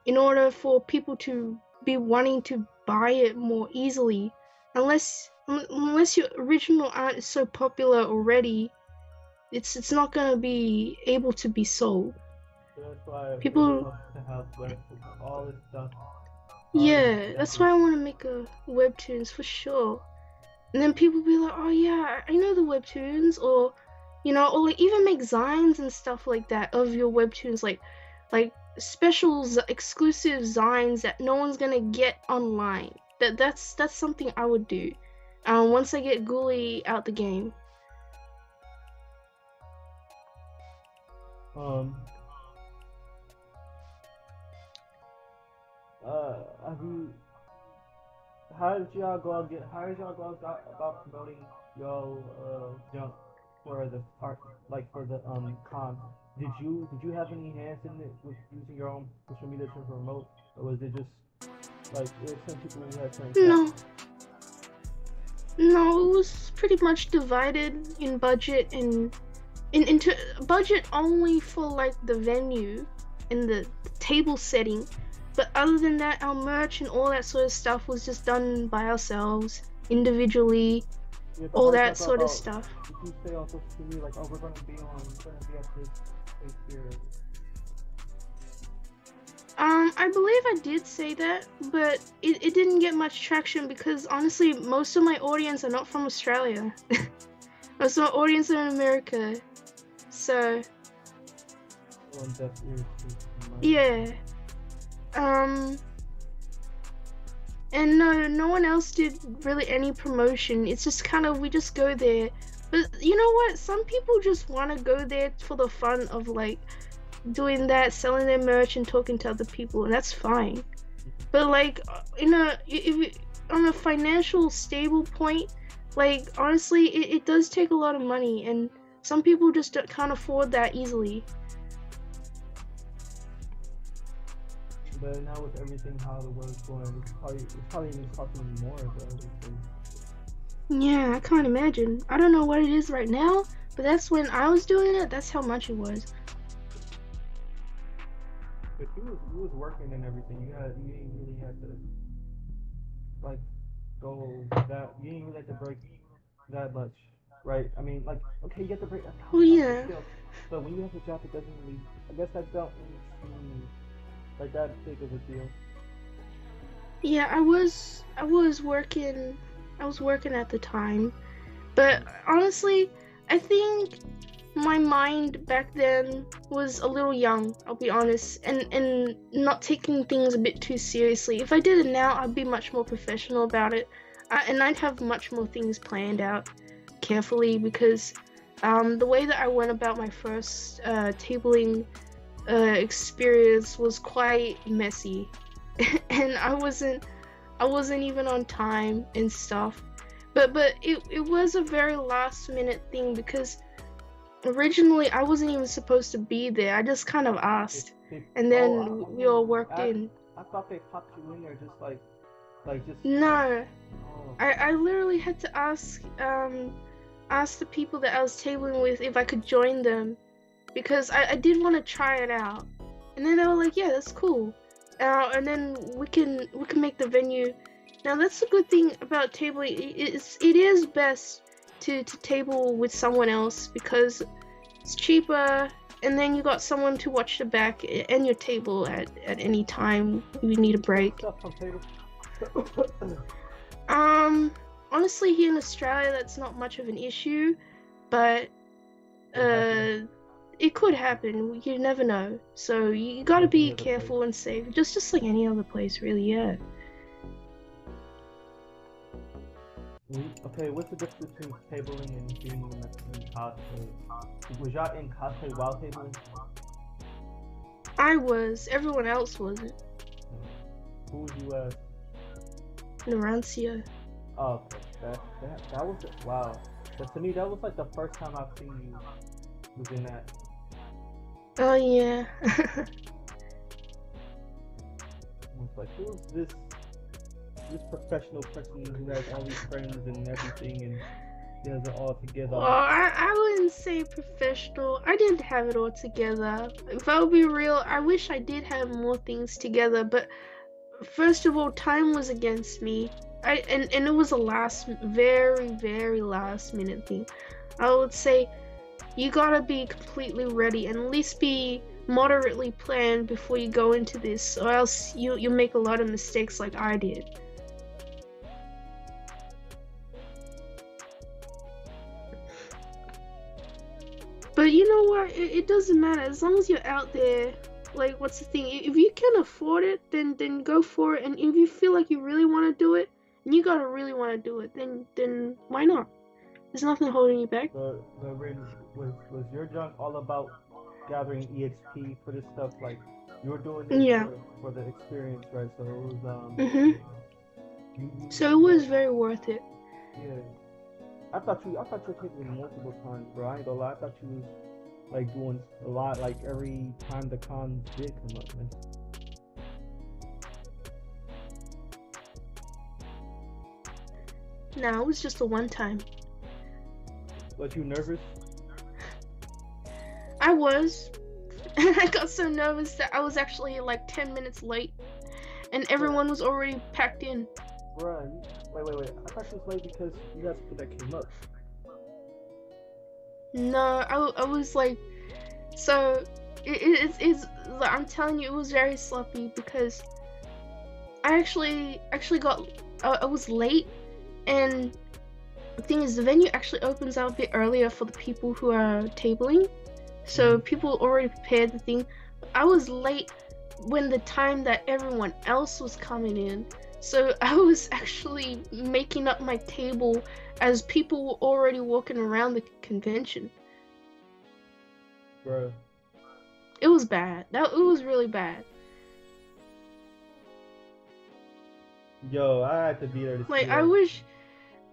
in order for people to be wanting to buy it more easily. Unless your original art is so popular already, it's not gonna be able to be sold. So that's why people to have all this stuff. Yeah, that's why I want to make a webtoons for sure. And then people be like, oh yeah, I know the webtoons, or you know, or like even make Zines and stuff like that of your webtoons, like special exclusive Zines that no one's gonna get online. That's something I would do. Once I get Ghoulie out the game. How did y'all go about promoting your junk for the art, like for the cons? Did you have any hands in it with using your own social media to promote, or was it just like some people who had some? No, it was pretty much divided in budget and into budget only for like the venue and the table setting. But other than that, our merch and all that sort of stuff was just done by ourselves, individually, all that sort of stuff. You say on social media like, oh, we're gonna be at this place here. I believe I did say that, but it didn't get much traction because honestly, most of my audience are not from Australia. Most of my audience are in America. So, On deaf ears too. yeah. And no one else did really any promotion. It's just kind of, we just go there. But you know what? Some people just want to go there for the fun of like doing that, selling their merch and talking to other people, and that's fine. But like, on a financial stable point, like honestly, it does take a lot of money, and some people just can't afford that easily. But now with everything how the world's going, it's probably even costing more of everything. Yeah, I can't imagine. I don't know what it is right now, but that's when I was doing it. That's how much it was. But you was working and everything. You didn't really have to like go that. You didn't really have to break that much, right? I mean, like okay, you have to break a Well, yeah. still, but when you have a job, it doesn't really. I guess that don't really seem like that big of a deal. Yeah, I was working. I was working at the time, but honestly, I think my mind back then was a little young, I'll be honest, and not taking things a bit too seriously. If I did it now, I'd be much more professional about it, and I'd have much more things planned out carefully because the way that I went about my first tabling experience was quite messy, and I wasn't even on time and stuff. But it was a very last minute thing because originally I wasn't even supposed to be there. I just kind of asked, and then we all worked in. I thought they popped you in there just just. No, Oh. I literally had to ask the people that I was tabling with if I could join them because I did want to try it out, and then they were like, yeah, that's cool. And then we can make the venue. Now that's the good thing about tabling. It is best to table with someone else because it's cheaper, and then you got someone to watch the back and your table at any time you need a break. Honestly, here in Australia, that's not much of an issue, but it could happen. You never know. So you gotta be careful and safe, just like any other place, really. Yeah. Okay, what's the difference between tabling and being in cosplay? Was y'all in cosplay while tabling? I was. Everyone else wasn't. Who was you as? Narantia. Oh, okay. That was wow. But to me, that was like the first time I've seen you was in that. Oh yeah. I was like, who is this professional person who has all these friends and everything and he has it all together? Well, I wouldn't say professional. I didn't have it all together. If I would be real, I wish I did have more things together, but first of all, time was against me. And it was a very, very last minute thing. I would say you gotta be completely ready and at least be moderately planned before you go into this, or else you'll make a lot of mistakes like I did. But you know what? It doesn't matter as long as you're out there. Like, what's the thing? If you can afford it, then go for it. And if you feel like you really want to do it, and you gotta really want to do it, then why not? There's nothing holding you back. Was your junk all about gathering EXP for this stuff? Like you were doing this for the experience, right? So it was So it was very worth it. Yeah. I thought you were taking multiple times, bro. I ain't gonna lie. I thought you was like doing a lot, like every time the cons did come up, man. No, it was just a one time. Was you nervous? I was. I got so nervous that I was actually like 10 minutes late, and everyone was already packed in. Bruh, wait. I thought you was late because you guys put that came up. No, I was like, so it's I'm telling you, it was very sloppy because I actually got I was late, and the thing is, the venue actually opens out a bit earlier for the people who are tabling, so people already prepared the thing. I was late when the time that everyone else was coming in, so I was actually making up my table as people were already walking around the convention. Bro. It was bad. It was really bad. Yo, I had to be there to Like, see I that. wish.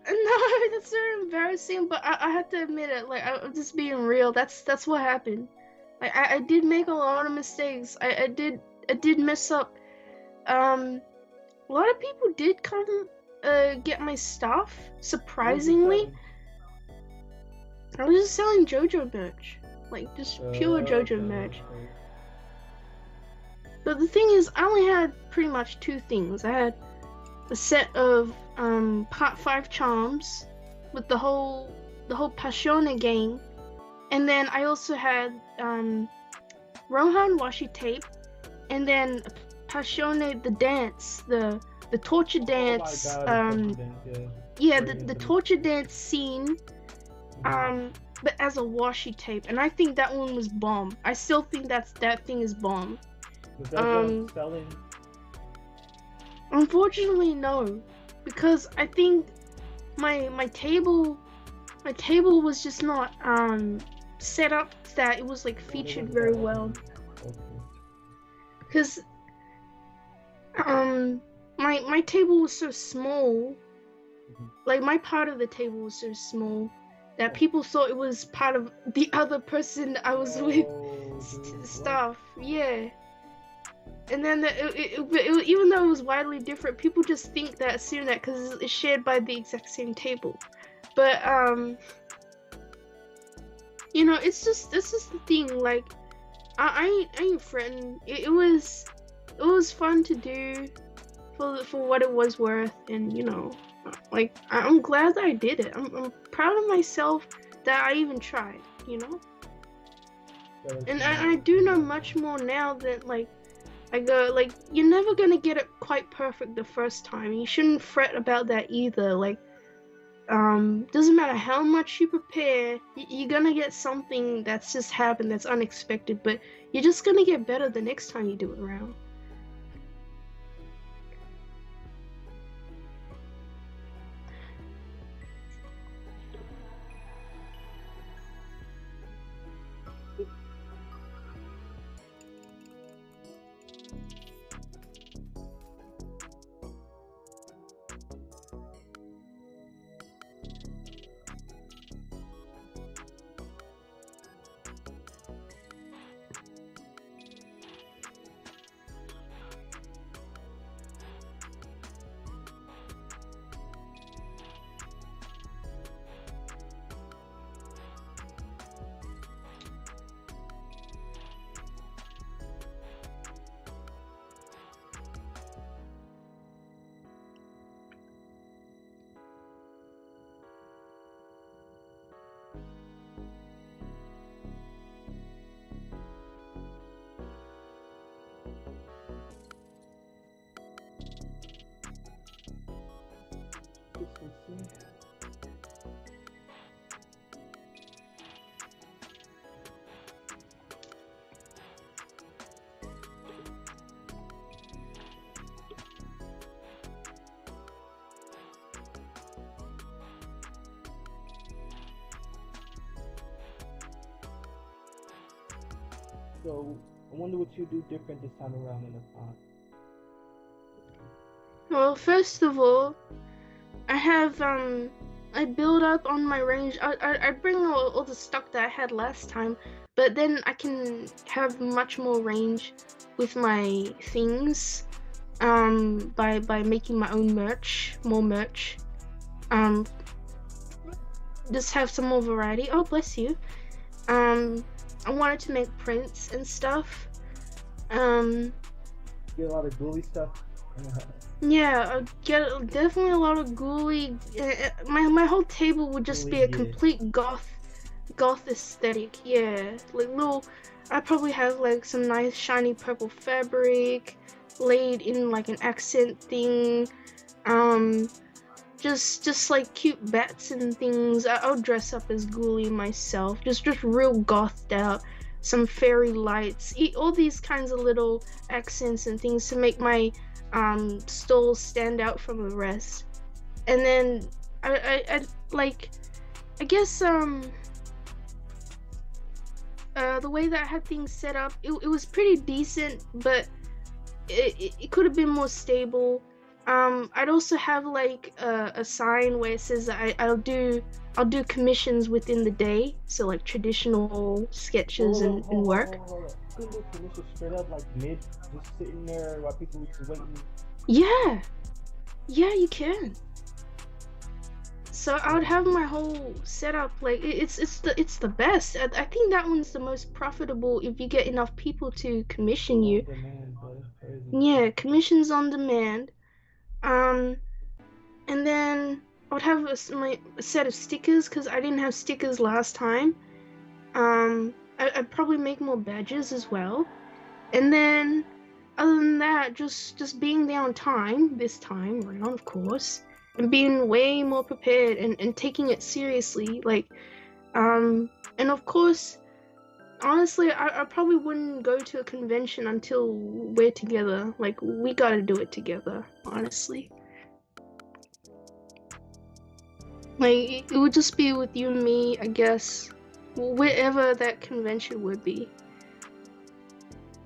No, that's very embarrassing. But I have to admit it. Like, I'm just being real. That's what happened. Like, I did make a lot of mistakes. I did mess up. A lot of people did come get my stuff. Surprisingly, I was just selling JoJo merch, like just pure JoJo merch. But the thing is, I only had pretty much two things. I had a set of Part 5 charms with the whole Passione gang, and then I also had Rohan washi tape, and then Passione the dance, the torture dance. Oh my God, yeah, the torture dance scene. But as a washi tape, and I think that one was bomb. I still think that thing is bomb. Was that selling? Unfortunately, no, because I think my table was just not set up that it was like featured very well. Because my table was so small, like my part of the table was so small that people thought it was part of the other person I was with stuff. Yeah. And then even though it was widely different, people just assume that because it's shared by the exact same table. But you know, it's just the thing. Like, I ain't fretting. It was fun to do for what it was worth, and you know, like I'm glad that I did it. I'm proud of myself that I even tried. You know, and I do know much more now that like. I go, like, you're never gonna get it quite perfect the first time. You shouldn't fret about that either. Like, doesn't matter how much you prepare, you're gonna get something that's just happened that's unexpected, but you're just gonna get better the next time you do it around. So, I wonder what you do different this time around in the pod. Well, first of all, I have I build up on my range. I bring all the stock that I had last time, but then I can have much more range with my things by making my own merch, more merch. Just have some more variety. Oh, bless you. I wanted to make prints and stuff. Get a lot of ghouly stuff. Yeah, I get definitely a lot of ghouly. My whole table would just be a complete goth aesthetic. Yeah, like little I probably have like some nice shiny purple fabric laid in like an accent thing. Um, just like cute bats and things. I'll dress up as Ghoulie myself, just real gothed out. Some fairy lights, all these kinds of little accents and things to make my stole stand out from the rest. And then I like, I guess the way that I had things set up, it was pretty decent, but it could have been more stable. I'd also have like a sign where it says that I'll do commissions within the day, so like traditional sketches and work. Hold on. You can do commissions straight up, like mid, just sitting there while people are just waiting. Yeah, you can. So I would have my whole setup like it's the best. I think that one's the most profitable if you get enough people to commission you. Demand, bro. That's crazy. Yeah, commissions on demand. And then I would have a set of stickers because I didn't have stickers last time. I'd probably make more badges as well. And then, other than that, just being there on time this time around, of course, and being way more prepared and taking it seriously. Like, and of course, honestly, I probably wouldn't go to a convention until we're together. Like, we gotta do it together, honestly. Like, it would just be with you and me, I guess, wherever that convention would be.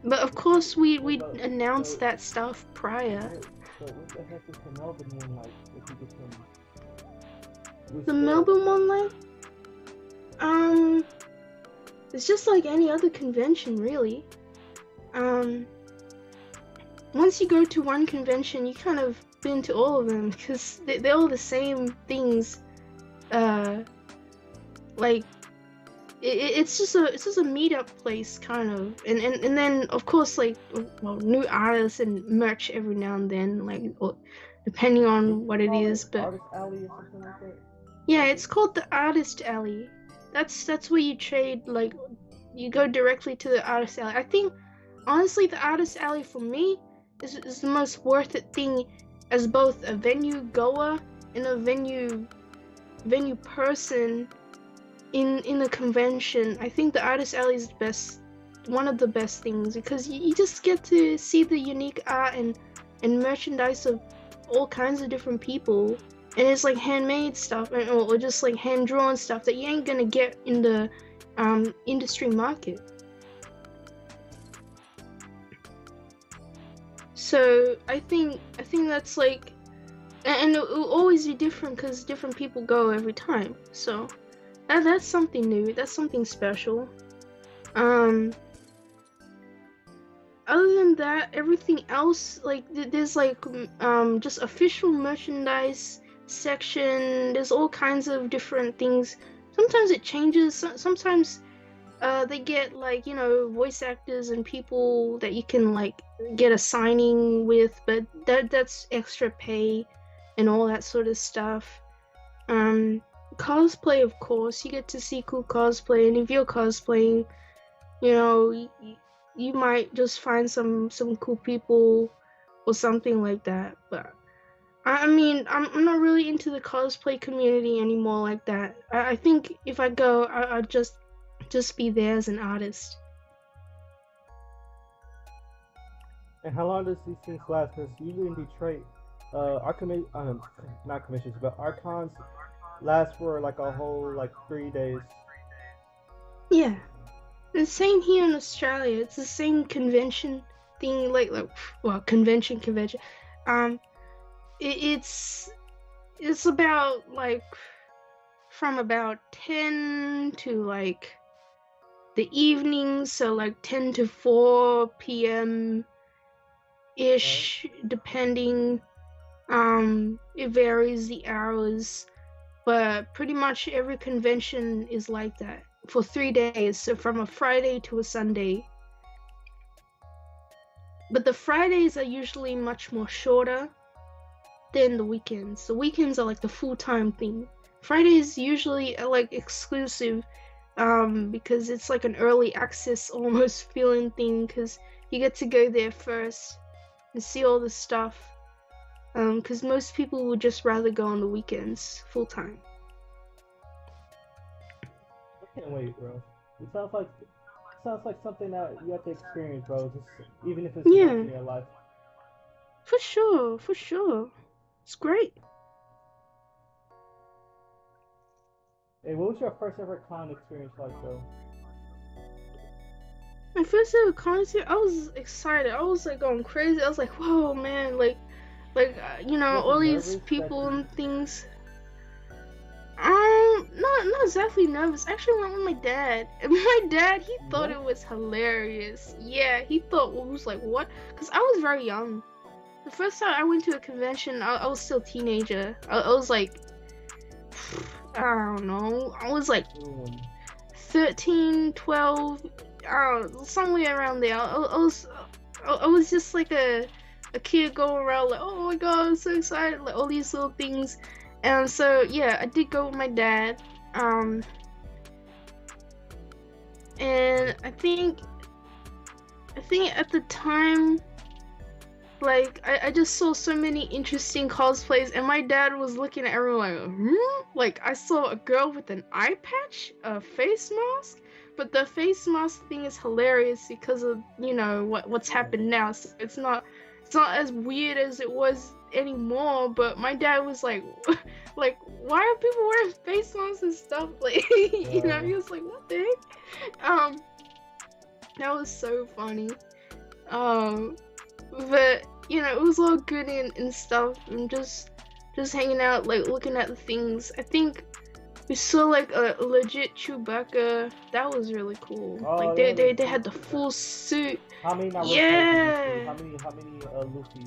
But of course, we'd announce that stuff prior. So what the heck is the Melbourne one like? If you could The Melbourne one, like? It's just like any other convention, really. Once you go to one convention, you kind of been to all of them because they're all the same things. Like it's just a meetup place, kind of, and then of course, like, well, new artists and merch every now and then, like, depending on what it is. But Artist Alley or something like that? yeah, it's called the Artist Alley. That's where you trade, like, you go directly to the Artist Alley. I think, honestly, the Artist Alley for me is the most worth it thing as both a venue goer and a venue person in a convention. I think the Artist Alley is one of the best things because you just get to see the unique art and merchandise of all kinds of different people. And it's like handmade stuff, or just like hand-drawn stuff that you ain't gonna get in the industry market. So I think that's like, and it will always be different because different people go every time. So that's something new. That's something special. Other than that, everything else, like, there's like just official merchandise section. There's all kinds of different things. Sometimes it changes. Sometimes they get, like, you know, voice actors and people that you can, like, get a signing with, but that's extra pay and all that sort of stuff. Cosplay, of course, you get to see cool cosplay, and if you're cosplaying, you know, you might just find some cool people or something like that. But I mean, I'm not really into the cosplay community anymore like that. I think if I go, I'll just be there as an artist. And how long does these things last? Because usually in Detroit, our not commissions, but our cons last for like a whole, like, 3 days. Yeah, the same here in Australia. It's the same convention thing, like well, convention. It's about, like, from about 10 to, like, the evening, so like 10 to 4 p.m. ish, depending. It varies the hours, but pretty much every convention is like that for 3 days, so from a Friday to a Sunday. But the Fridays are usually much more shorter than the weekends. The weekends are like the full-time thing. Fridays usually are like exclusive because it's like an early access almost feeling thing, because you get to go there first and see all the stuff. Because most people would just rather go on the weekends full time. I can't wait, bro. It sounds like something that you have to experience, bro. Just even if it's once in your life. For sure, for sure. It's great. Hey, what was your first ever con experience like, though? My first ever concert, I was excited. I was like going crazy. I was like, whoa, man, like you know, all these people and things. Not exactly nervous. I actually went with my dad. And my dad, he thought it was hilarious. Yeah, he thought it was like, what? Because I was very young. The first time I went to a convention, I was still a teenager. I was like, I don't know. I was like 13, 12, somewhere around there. I was just like a kid going around like, oh my god, I'm so excited, like all these little things. And so yeah, I did go with my dad. And I think at the time, like I just saw so many interesting cosplays, and my dad was looking at everyone like, like I saw a girl with an eye patch, a face mask, but the face mask thing is hilarious because of, you know, what's happened now. So it's not as weird as it was anymore, but my dad was like like, why are people wearing face masks and stuff, like you know, he was like, what the heck. That was so funny. But you know, it was all good and stuff, and just hanging out, like looking at the things. I think we saw like a legit Chewbacca. That was really cool. Like they had the full suit. How many? Yeah. How many Luffy?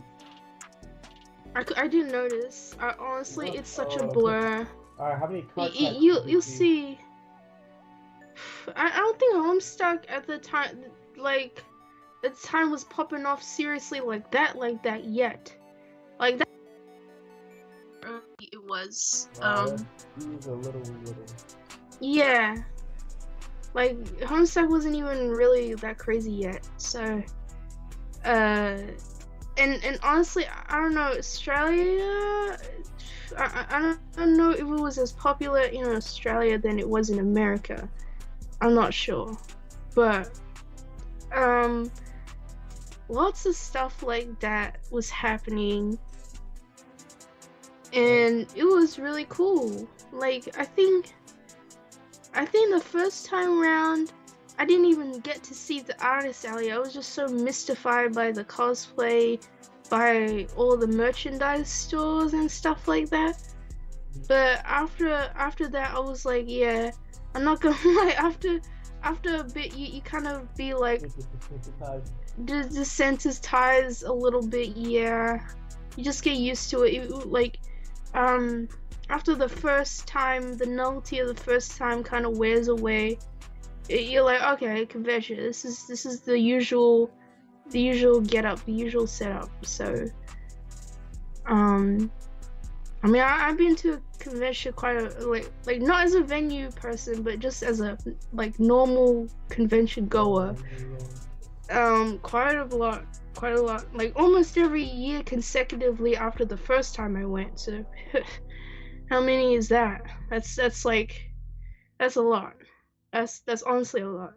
I didn't notice. Honestly, it's such a blur. Alright, how many cards? You'll see. I don't think Homestuck at the time, like, the time was popping off seriously like that yet. Like that. It was. He was a little. Yeah. Like Homestuck wasn't even really that crazy yet. So, and honestly, I don't know, Australia. I don't know if it was as popular in Australia than it was in America. I'm not sure, but lots of stuff like that was happening, and it was really cool. Like I think the first time around, I didn't even get to see the artist alley. I was just so mystified by the cosplay, by all the merchandise stores and stuff like that. But after that, I was like, yeah, I'm not gonna lie. After a bit, you kind of be like desensitized a little bit. Yeah, you just get used to it. Like after the first time, the novelty of the first time kind of wears away. You're like, okay, convention. This is the usual getup, the usual setup. So, I mean, I've been to a convention quite a like not as a venue person, but just as a like normal convention goer. Quite a lot. Like almost every year consecutively after the first time I went. So, how many is that? That's a lot. That's honestly a lot.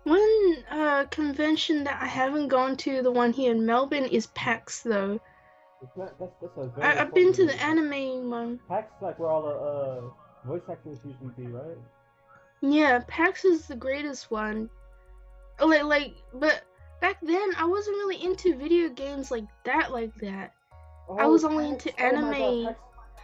One convention that I haven't gone to, the one here in Melbourne, is PAX though. I've been to the anime one. PAX is like where all the voice actors usually be, right? Yeah, PAX is the greatest one. But back then I wasn't really into video games like that. Oh, I was only PAX. into anime.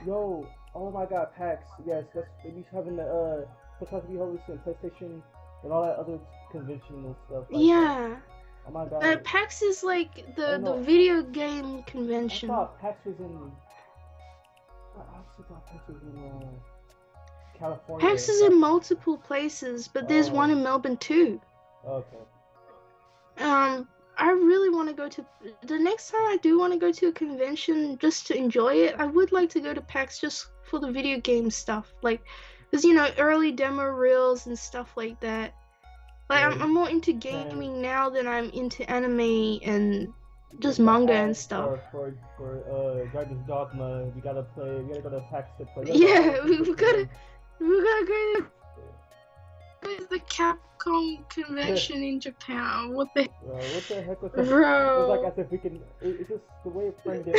Oh my god, PAX. Yes, that's maybe having the supposed to be hosted in PlayStation and all that other conventional stuff. Like Yeah. That. Oh my god. PAX is like the video game convention. I thought PAX was in. I actually thought PAX was in. California. PAX is in multiple places, but there's one in Melbourne too. Okay. I really want to go to the next time I do want to go to a convention just to enjoy it. I would like to go to PAX just for the video game stuff, like, cause you know, early demo reels and stuff like that. Like I'm more into gaming now than I'm into anime and just manga and stuff. For Dragon's Dogma, we gotta go to PAX to play. Yeah, we gotta go to the Capcom convention in Japan. What the heck was that? Bro. It's like as if we can. It's just the way it's framed it.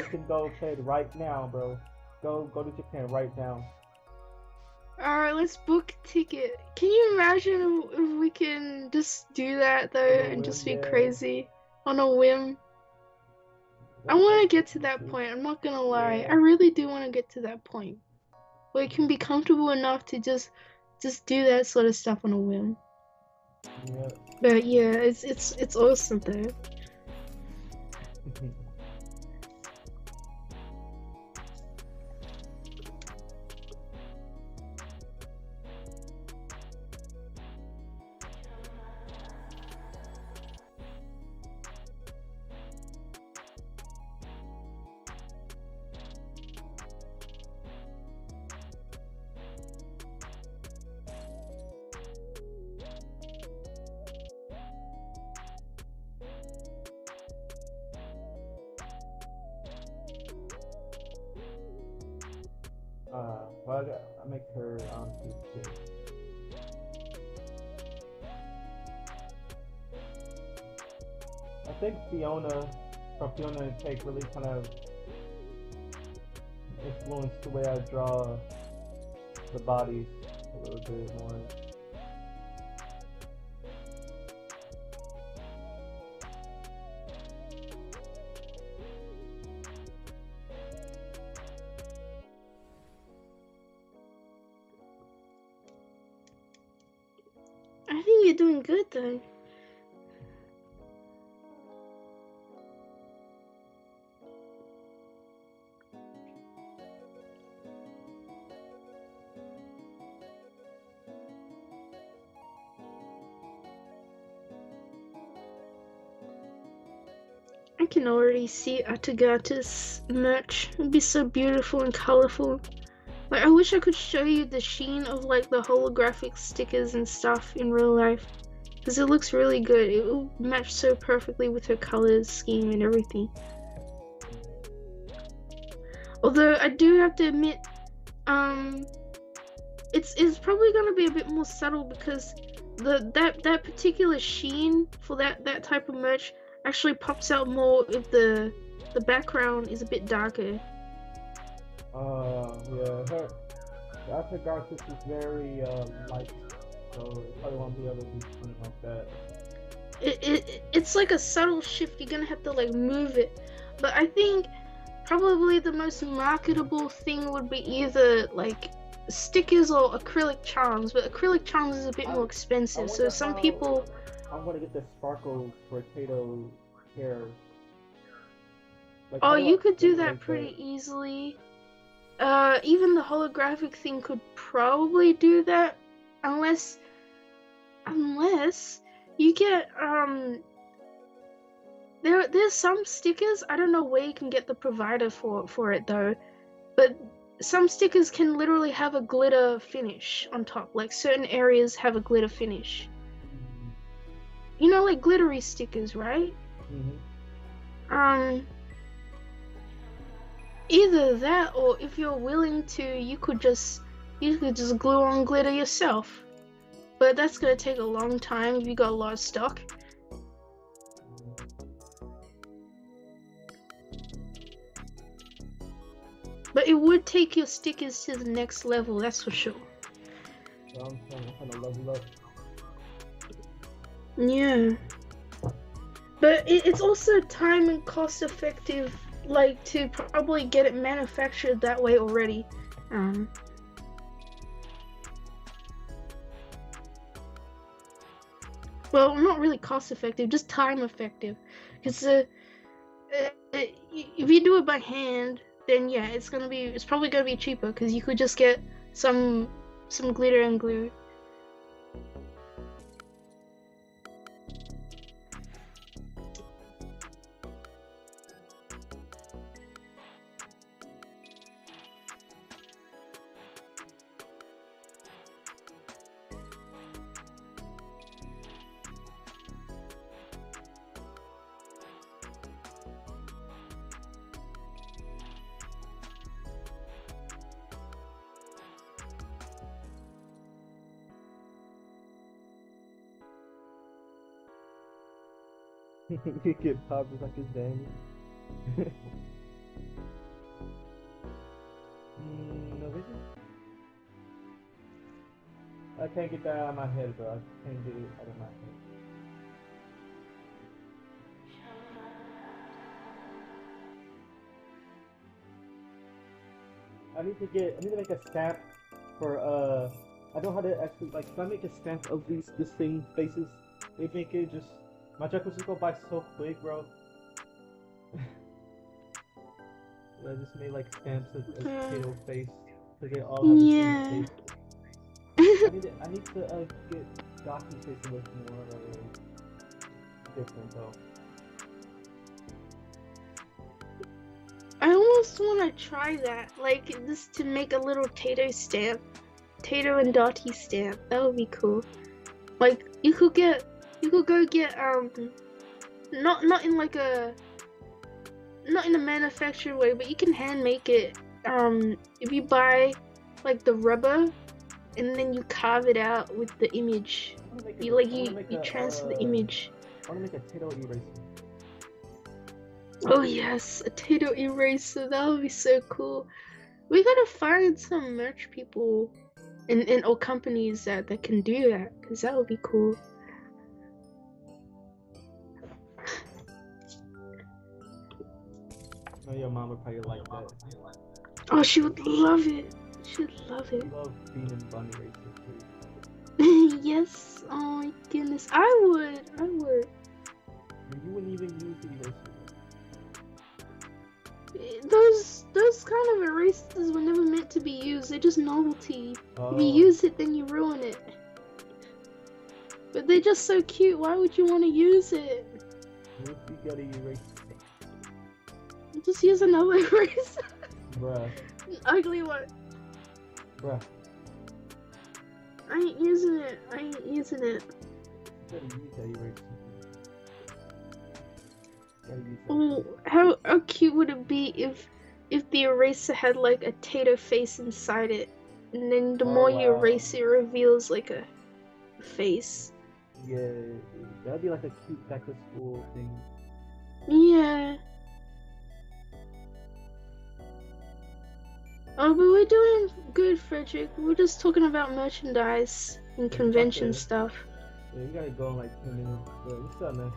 We can go play it right now, bro. Go to Japan right now. Alright, let's book a ticket. Can you imagine if we can just do that though and just be crazy on a whim? I want to get to that point. I'm not gonna lie. I really do want to get to that point where it can be comfortable enough to just do that sort of stuff on a whim. Yeah. But yeah, it's awesome though. Well, I make her too. I think Fiona from Fiona and Cake really kind of influenced the way I draw the bodies a little bit more. I think you're doing good though. I can already see Ataga's merch. It'd be so beautiful and colorful. Like, I wish I could show you the sheen of like the holographic stickers and stuff in real life, because it looks really good. It will match so perfectly with her colors scheme and everything. Although I do have to admit, it's probably gonna be a bit more subtle because that particular sheen for that type of merch actually pops out more if the background is a bit darker. Yeah, the Ataga's is very light, so it probably won't be able to do something like that. It's like a subtle shift. You're gonna have to like move it, but I think probably the most marketable thing would be either like stickers or acrylic charms, but acrylic charms is a bit more expensive, so some people... I'm gonna get the sparkle potato hair. Like, oh, you could do that pretty easily. Even the holographic thing could probably do that, unless you get there's some stickers, I don't know where you can get the provider for it though, but some stickers can literally have a glitter finish on top. Like certain areas have a glitter finish. You know, like glittery stickers, right? Mm-hmm. Either that, or if you're willing to, you could just glue on glitter yourself. But that's gonna take a long time if you got a lot of stock. But it would take your stickers to the next level, that's for sure. So I'm trying to level up. Yeah. But it's also time and cost effective, like, to probably get it manufactured that way already. Well, not really cost effective, just time effective. Because if you do it by hand, then yeah, it's probably gonna be cheaper, because you could just get some some glitter and glue. You get popped with like his Danny. No vision? I can't get that out of my head, bro. I can't get it out of my head. I need to make a stamp for I know how to actually like if I make a stamp of this thing faces, they make it just my checklist just go by so quick, bro. I just made like stamps of potato face so they all have the same face. I need to get Docu's face to look more different though. I almost want to try that, like just to make a little Tato stamp, Tato and Dottie stamp. That would be cool. Like you could go get not in like a not in a manufactured way, but you can hand make it. If you buy like the rubber and then you carve it out with the image. You transfer the image. I want to make a Tato eraser. Oh yes, a Tato eraser. That would be so cool. We gotta find some merch people and or companies that can do that, because that would be cool. Oh, your mom would probably like that. Oh, she would love it. She would love it. I love being in bunny races too. Yes. Oh my goodness. I would. You wouldn't even use the eraser. Those kind of erasers were never meant to be used. They're just novelty. Oh. If you use it, then you ruin it. But they're just so cute. Why would you want to use it? What if you gotta erase? Just use another eraser. Bruh. An ugly one. Bruh. I ain't using it. You gotta use that eraser. Oh, how cute would it be if the eraser had like a Tato face inside it, and then the more you erase it, reveals like a face. Yeah, that'd be like a cute back to school thing. Yeah. Oh, but we're doing good, Frederick. We're just talking about merchandise and convention stuff. Yeah, you gotta go in like 10 minutes. But what's up, man?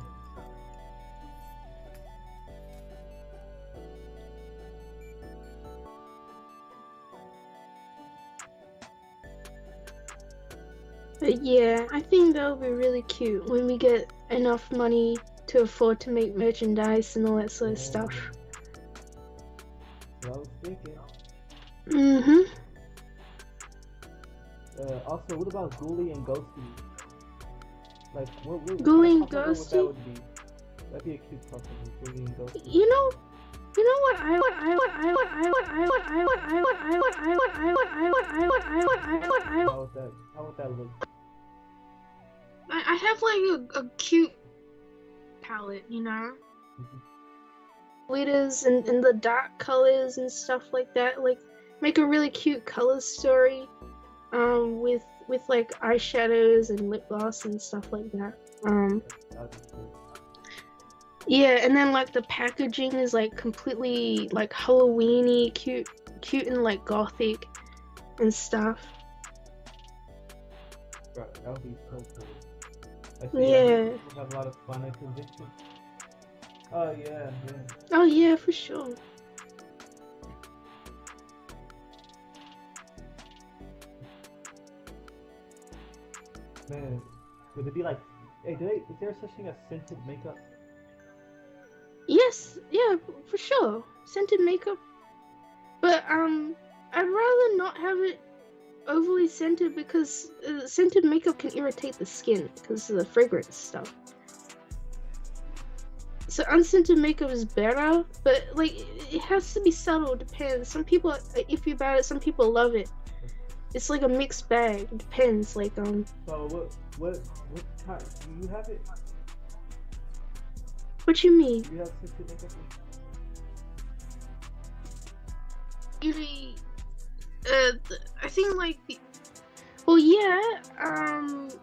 But yeah, I think that would be really cute when we get enough money to afford to make merchandise and all that sort of stuff. What I was thinking. Also, what about Ghoulie and Ghosty? Like, what Ghoulie and that Ghosty? would be? That'd be a cute couple, Ghoulie and Ghosty. You know what How would that look? I have like a cute palette, you know? Glitters and the dark colors and stuff like that. Like, make a really cute color story with like eyeshadows and lip gloss and stuff like that. Yeah, and then like the packaging is like completely like Halloween-y, cute and like gothic and stuff. Right, that would be so cool. Yeah. We'll have a lot of fun at convention. Oh yeah. Oh yeah, for sure. Man, would it be like, hey, is there such thing as scented makeup? Yes, yeah, for sure. Scented makeup. But I'd rather not have it overly scented because scented makeup can irritate the skin because of the fragrance stuff. So unscented makeup is better, but like it has to be subtle. Depends. Some people are iffy about it. Some people love it. It's like a mixed bag. It depends. Like So what kind? Do you have it? What you mean? Do you have scented makeup? Usually, I think like well, yeah.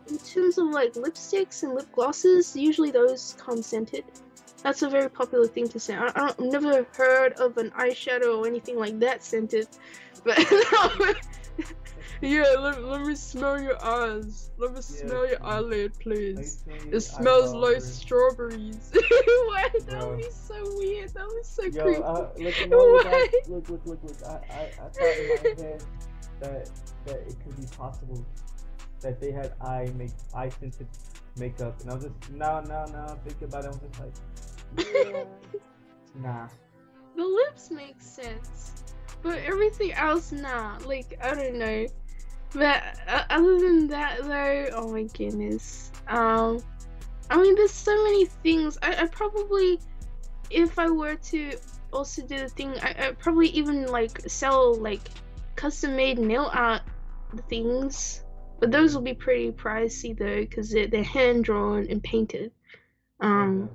In terms of like lipsticks and lip glosses, usually those come scented. That's a very popular thing to say. I've never heard of an eyeshadow or anything like that scented, but yeah. Let me smell your eyes. Let me smell your eyelid, please. It smells like strawberries. What? That would be so weird. That would be so creepy. Look. I thought in my head that it could be possible that they had eye scented makeup, and I was just now thinking about it. I was just like, yeah, nah. The lips make sense, but everything else, nah. Like I don't know. But other than that, though, oh my goodness. I mean, there's so many things. I probably, if I were to also do the thing, I probably even like sell like custom-made nail art things. But those will be pretty pricey though, because they're hand-drawn and painted. Yeah.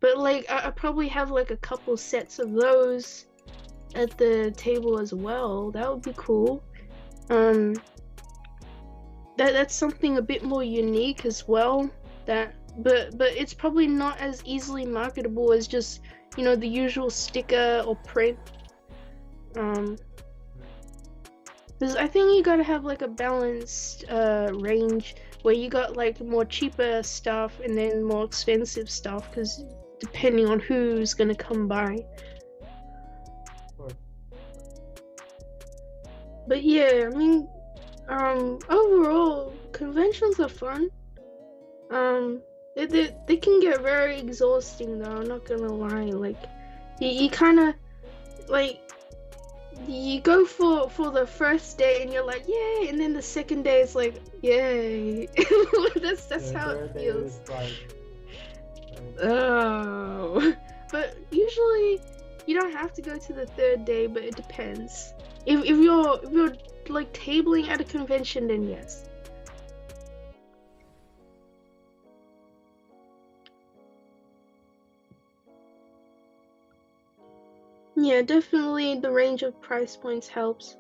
But like I probably have like a couple sets of those at the table as well. That would be cool. That's something a bit more unique as well. But it's probably not as easily marketable as just, you know, the usual sticker or print. Because I think you gotta have like a balanced range where you got like more cheaper stuff and then more expensive stuff, because depending on who's gonna come by. But yeah, I mean, overall, conventions are fun. They can get very exhausting though, I'm not gonna lie. Like, you kind of, like, you go for the first day and you're like, yay, and then the second day it's like, yay. that's how it feels. Oh. But usually, you don't have to go to the third day, but it depends. If you're like tabling at a convention, then yes. Yeah, definitely the range of price points helps.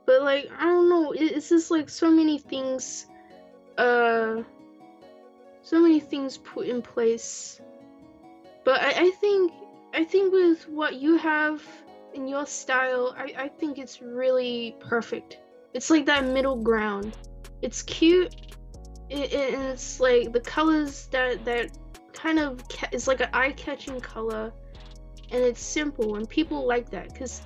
But like, I don't know, it's just like so many things put in place. But I think with what you have in your style, I think it's really perfect. It's like that middle ground. It's cute, and it's like the colors that kind of is like an eye-catching color, and it's simple, and people like that, because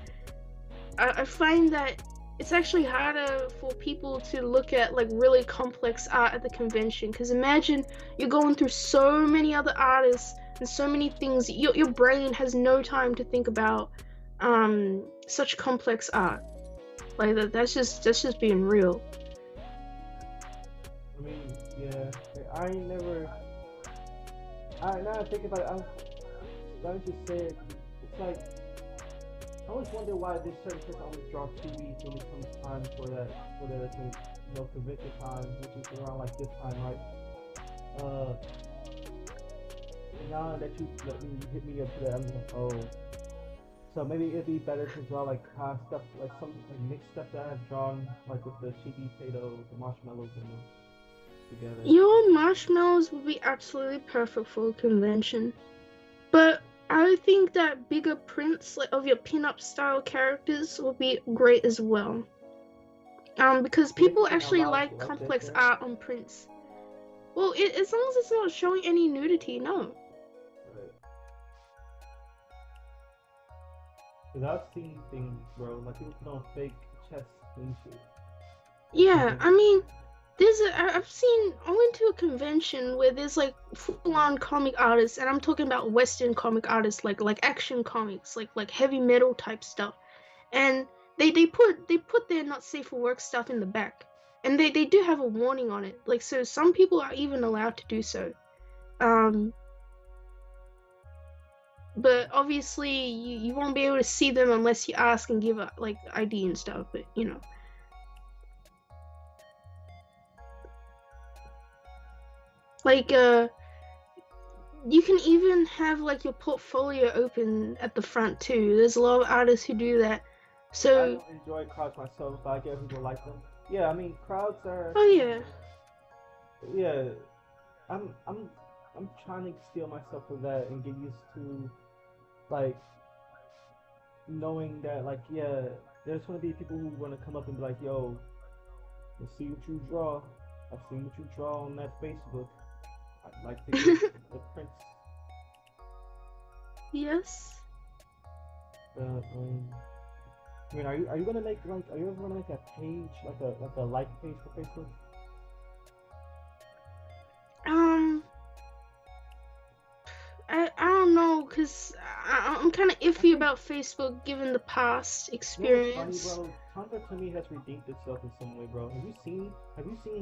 I find that it's actually harder for people to look at like really complex art at the convention, because imagine you're going through so many other artists and so many things, your brain has no time to think about such complex art. Like that's just being real. I mean, yeah, now I think about it, I'm starting to say it, it's like, I always wonder why this certain person always draws 2 weeks when it comes time for the convention time, which is around like this time, right? Now that you hit me up to that, I'm like, oh. So maybe it'd be better to draw like stuff, like some like mixed stuff that I've drawn, like with the cheesy potatoes, the marshmallows, and together. Your marshmallows would be absolutely perfect for a convention, but I think that bigger prints like of your pin-up style characters will be great as well. Because people actually like complex art on prints. Well, as long as it's not showing any nudity, no. Cause I've seen things, bro, like people put on fake chests and shit. Yeah, I mean, I've seen, I went to a convention where there's like full-on comic artists, and I'm talking about Western comic artists, like action comics, like heavy metal type stuff. And they put their not safe for work stuff in the back, and they do have a warning on it. Like, so some people are even allowed to do so. But obviously you won't be able to see them unless you ask and give like ID and stuff. But you know. Like, you can even have like your portfolio open at the front too. There's a lot of artists who do that. So I don't enjoy crowds myself, but I get people like them. Yeah, I mean crowds are. oh yeah. Yeah, I'm trying to steel myself for that and get used to like knowing that like yeah, there's gonna be people who wanna come up and be like, yo, let's see what you draw. I've seen what you draw on that Facebook. I'd like to get the prints. Yes. I mean, are you gonna make like are you ever gonna make a page like a like page for Facebook? I don't know, cause I'm kind of iffy about Facebook given the past experience. Yeah, funny, bro. Tumblr to me has redeemed itself in some way, bro. Have you seen?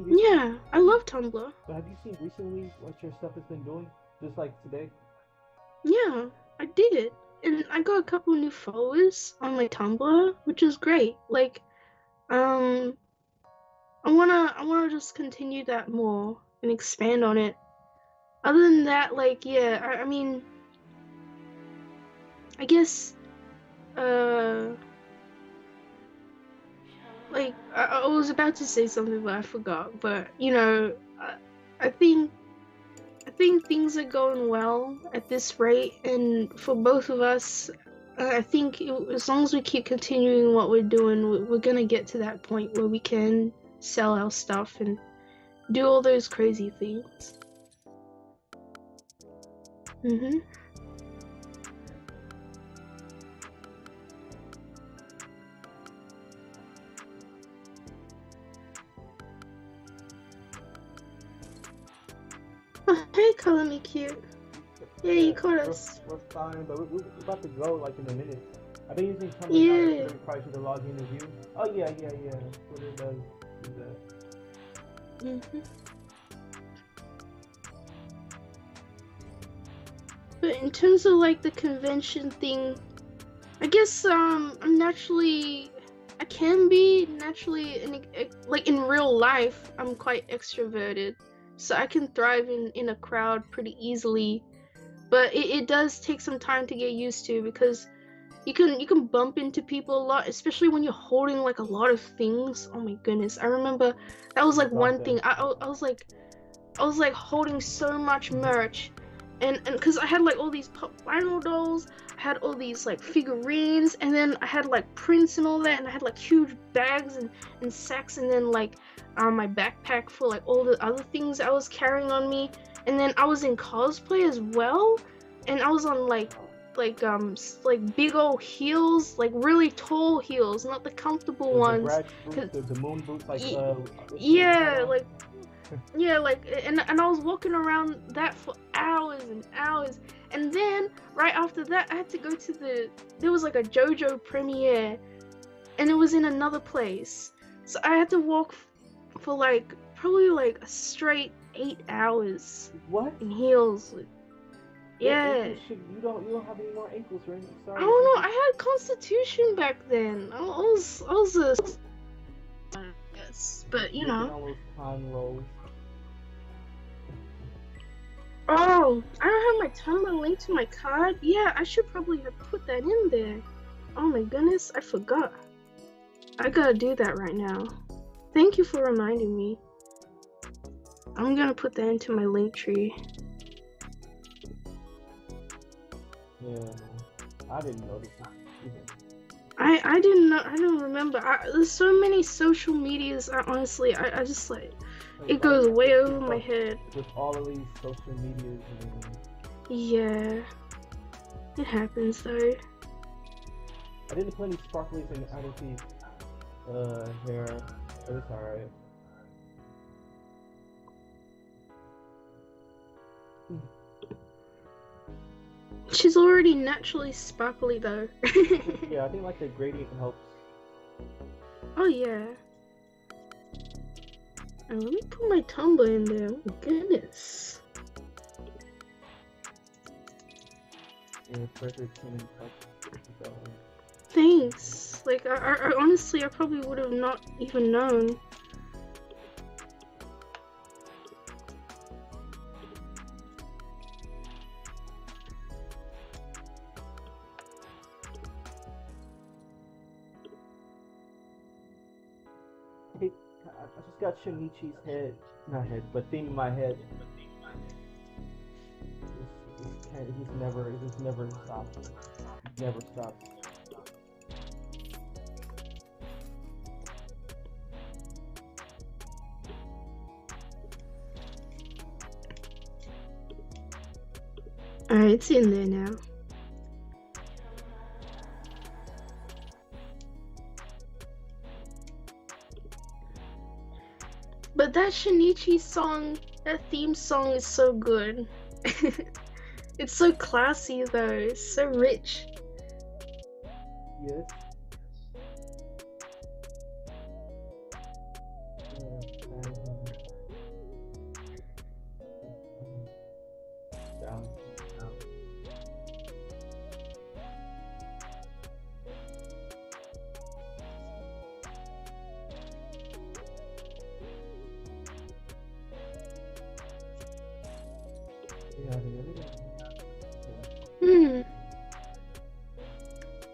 Yeah, I love Tumblr. But have you seen recently what your stuff has been doing? Just like today? Yeah, I did. And I got a couple new followers on my Tumblr, which is great. Like, I wanna just continue that more and expand on it. Other than that, like, yeah, I mean, I guess, like, I was about to say something, but I forgot. But, you know, I think things are going well at this rate, and for both of us, I think as long as we keep continuing what we're doing, we're gonna get to that point where we can sell our stuff and do all those crazy things. Mm-hmm. Oh, hey, Color Me Cute. Yeah, you caught us. We're fine, but we're about to go like in a minute. I've been using Tumblr Yeah. now, so we probably should log in and view. Oh yeah. Twitter does do that. Mm-hmm. But in terms of like the convention thing, I guess I can be naturally like in real life I'm quite extroverted, so I can thrive in a crowd pretty easily. But it does take some time to get used to, because you can bump into people a lot, especially when you're holding like a lot of things. Oh my goodness, I remember that was like one thing. I was like holding so much merch. And because I had like all these pop vinyl dolls, I had all these like figurines, and then I had like prints and all that, and I had like huge bags and sacks, and then like my backpack for like all the other things I was carrying on me. And then I was in cosplay as well, and I was on like big old heels, like really tall heels, not the comfortable ones. The moon boots, like yeah, like. Yeah, like, and I was walking around that for hours and hours, and then right after that I had to go to there was like a JoJo premiere, and it was in another place, so I had to walk for like probably like a straight 8 hours. What? In heels. Yeah. You don't have any more ankles, right? Sorry. I don't know. I had constitution back then. I was a. Yes, but you know. All those time rolls. Oh, I don't have my Tumblr linked to my card. Yeah, I should probably have put that in there. Oh my goodness, I forgot. I gotta do that right now. Thank you for reminding me. I'm gonna put that into my link tree. Yeah, I didn't notice that. I didn't know. I don't remember. There's so many social medias. Honestly, I just like. It goes way over my head. With all of these social medias. Yeah. It happens though. I didn't put any sparklies in the teeth hair, but it's alright. She's already naturally sparkly though. Yeah, I think like the gradient helps. Oh yeah. And let me put my Tumblr in there. Oh goodness. Yeah, Frederick King. Thanks. Like I honestly I probably would have not even known. Hey, I just got Shinichi's head, not head, but theme in my head. It just never stops. It never stops. Alright, it's in there now. But that Shinichi song, that theme song is so good. It's so classy though, it's so rich. Yes.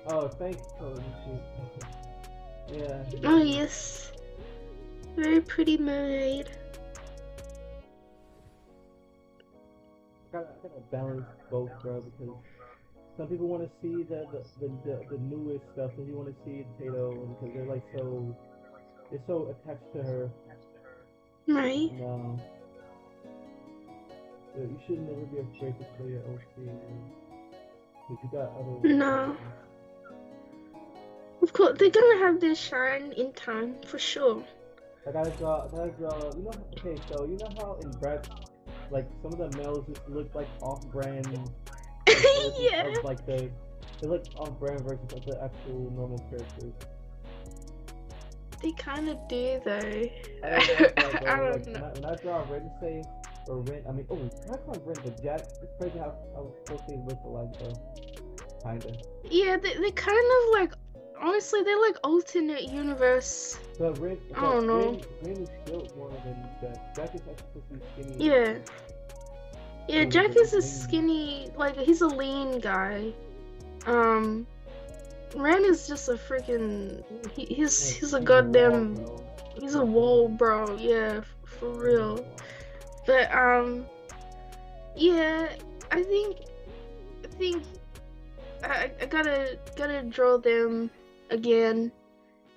Oh, thanks, Cody. Yeah. Oh yes. Very pretty mermaid. Gotta balance both, bro, because some people want to see the newest stuff, and you want to see Tato, because they're so attached to her. Right. No. You should never be afraid to play your OC. Because you got other. No. Of course, they're gonna have their shine in time, for sure. I gotta draw, you know, okay, so you know how in Bratz, like, some of the males just look like off-brand, yeah. of, like, they look off-brand versions of the actual normal characters. They kind of do, though. I don't know. When I draw Ren, say, or Ren, I mean, oh, I call Ren, but Jack, it's crazy how close they look alike, though. Kinda. Yeah, they kind of, like, honestly, they're like alternate universe. But Ren, I don't know. Ren is built more than Jack. Jack is actually supposed to be skinny. Yeah. Yeah, Oh, Jack he's is a lean. skinny, like, he's a lean guy. Ren is just a freaking, he's a goddamn, he's a wall, bro. Yeah, for real. But, yeah, I think I gotta draw them again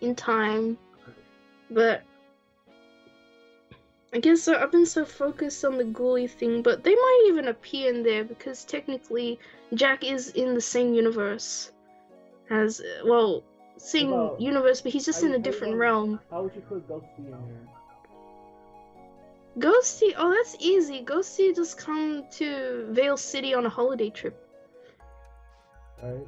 in time, but I guess I've been so focused on the ghoulie thing, but they might even appear in there because technically Jack is in the same universe as, well, same universe, but he's just in a different realm. How would you put Ghosty in there? Ghosty, oh, that's easy. Ghosty just come to Vale City on a holiday trip. Right.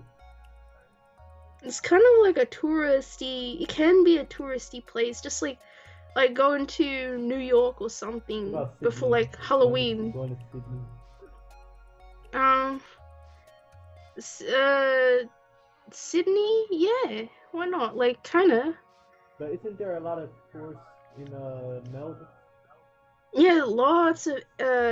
It's kind of like a touristy, it can be a touristy place, just like going to New York or something before like Halloween. Going to Sydney. Sydney? Yeah, why not? Like, kinda. But isn't there a lot of tourists in Melbourne? Yeah, lots of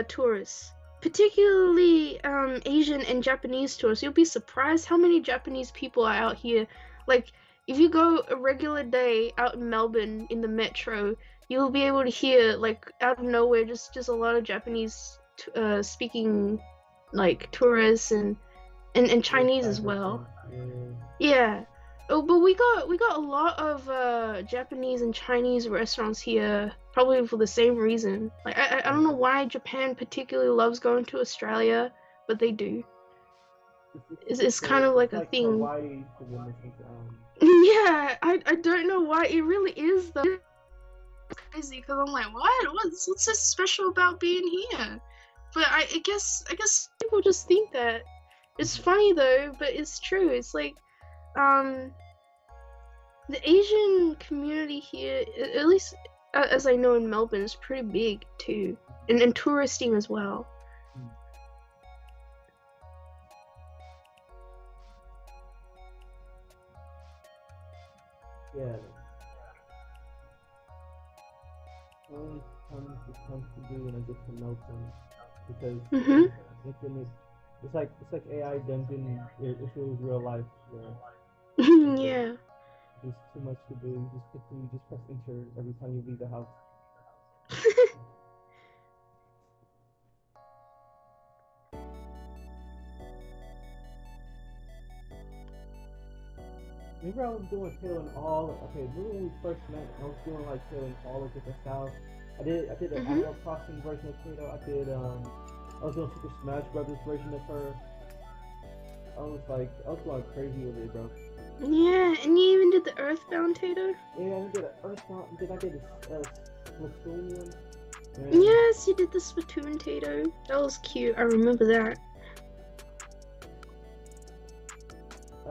tourists. Particularly Asian and Japanese tourists. You'll be surprised how many Japanese people are out here. Like, if you go a regular day out in Melbourne in the metro, you'll be able to hear, like, out of nowhere, just a lot of Japanese speaking, like, tourists and Chinese as well. Yeah. Oh, but we got a lot of Japanese and Chinese restaurants here, probably for the same reason. Like, I don't know why Japan particularly loves going to Australia, but they do. It's kind of like a thing. Hawaii, yeah, I don't know why. It really is though. It's crazy because I'm like, what's so special about being here? But I guess people just think that. It's funny though, but it's true. It's like, The Asian community here, at least as I know in Melbourne, is pretty big too, and touristing as well. Yeah. Only comes to do when I get to know them, because infinite. It's like AI dungeon. It feels real life. Yeah. There's too much to do. You just press enter every time you leave the house. Maybe I was doing killing all. Okay, when we first met, I was doing like killing all of the South. I did an Animal Crossing version of Kato. I was doing Super Smash Brothers version of her. I was going crazy with it, bro. Yeah, and you even did the Earthbound Tato? Yeah, I did an Earthbound, and then I did a Splatoon one. Yes, you did the Splatoon Tato. That was cute, I remember that.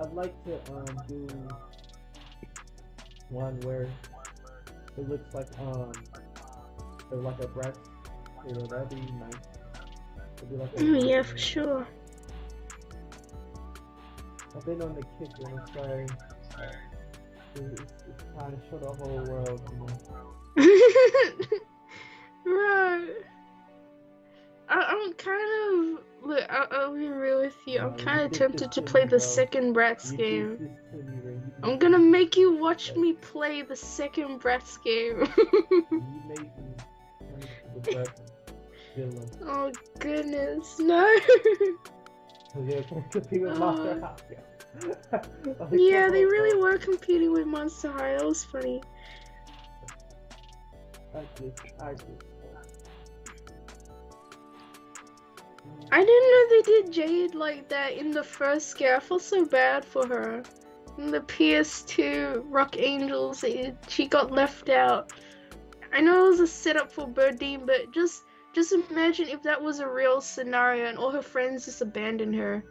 I'd like to do one where it looks like a Bratz Tato. That'd be nice. It'd be like yeah, for sure. I've been on the kick, and I'm sorry. It's time to show the whole world, Right. I'm kind of... Look, I'll be real with you. I'm kind of tempted to play the second Bratz game. I'm gonna make you watch me play the second Bratz game. You made me the Bratz villain. Oh goodness, no! Yeah, competing with Monster High. Yeah, they really were competing with Monster High. That was funny. I didn't know they did Jade like that in the first scare. I felt so bad for her. In the PS2 Rock Angels, she got left out. I know it was a setup for Birdeen, but just imagine if that was a real scenario and all her friends just abandoned her.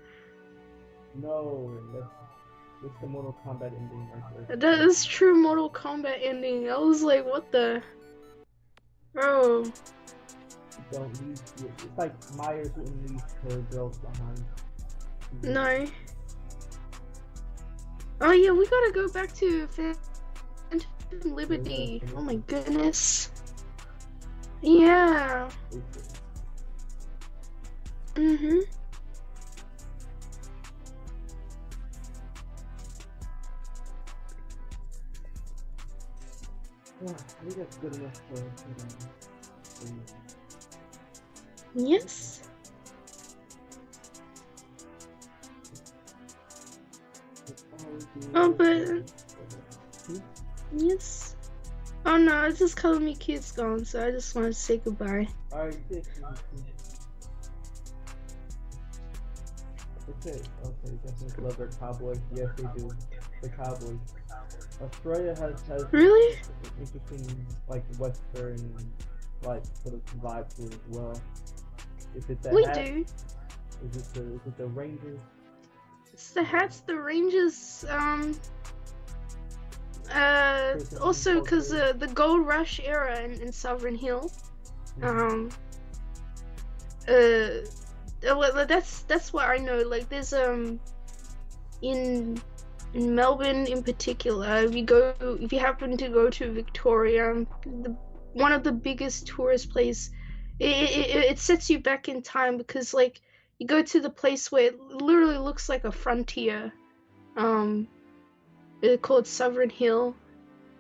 No, that's the Mortal Kombat ending right there. That is true Mortal Kombat ending. I was like, what the? Bro. Don't leave. It's like Myers wouldn't leave her girls behind. No. Oh yeah, we gotta go back to Phantom Liberty. Oh my goodness. Yeah. Mhm. Yeah, I think that's good enough for Yes. Oh, but yes. Oh no, it's just calling me Kid's gone, so I just wanted to say goodbye. Alright, that's it. Okay, definitely love their Cowboys. Yes, they do. The Cowboys. Australia has Really interesting Western sort of vibe to it as well. Is it the we hat? do. Is it the Rangers? It's the hats, the Rangers. Also because the Gold Rush era in Sovereign Hill. That's what I know. Like there's in Melbourne in particular, if you happen to go to Victoria, one of the biggest tourist places, it sets you back in time because like you go to the place where it literally looks like a frontier, it's called Sovereign Hill,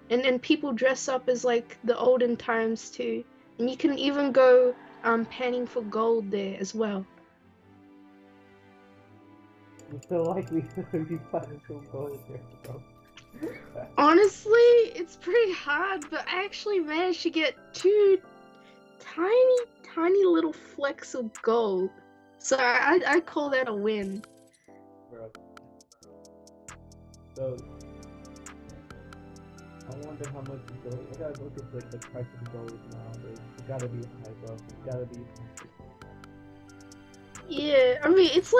and people dress up as like the olden times too, and you can even go panning for gold there as well. It's so likely to be finding some gold there, bro. Honestly, it's pretty hard, but I actually managed to get 2 tiny little flecks of gold. So I call that a win. Bro. So I wonder how much gold. I gotta look at the price of gold nowadays. It's gotta be high, bro. It's gotta be high. Yeah, I mean it's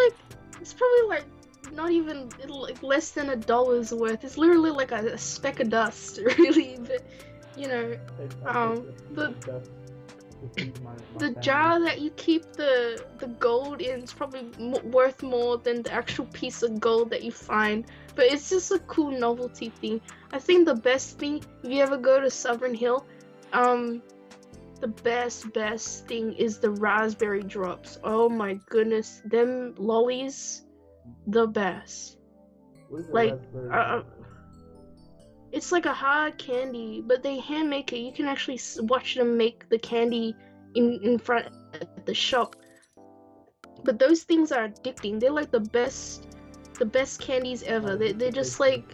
probably like not even like less than $1 worth. It's literally like a speck of dust, really. But you know, the the jar that you keep the gold in is probably worth more than the actual piece of gold that you find. But it's just a cool novelty thing. I think the best thing, if you ever go to Southern Hill, the best thing is the raspberry drops. Oh my goodness, them lollies, the best. Like, it's like a hard candy, but they hand make it. You can actually watch them make the candy in front at the shop. But those things are addicting. They're like the best candies ever. They're just like,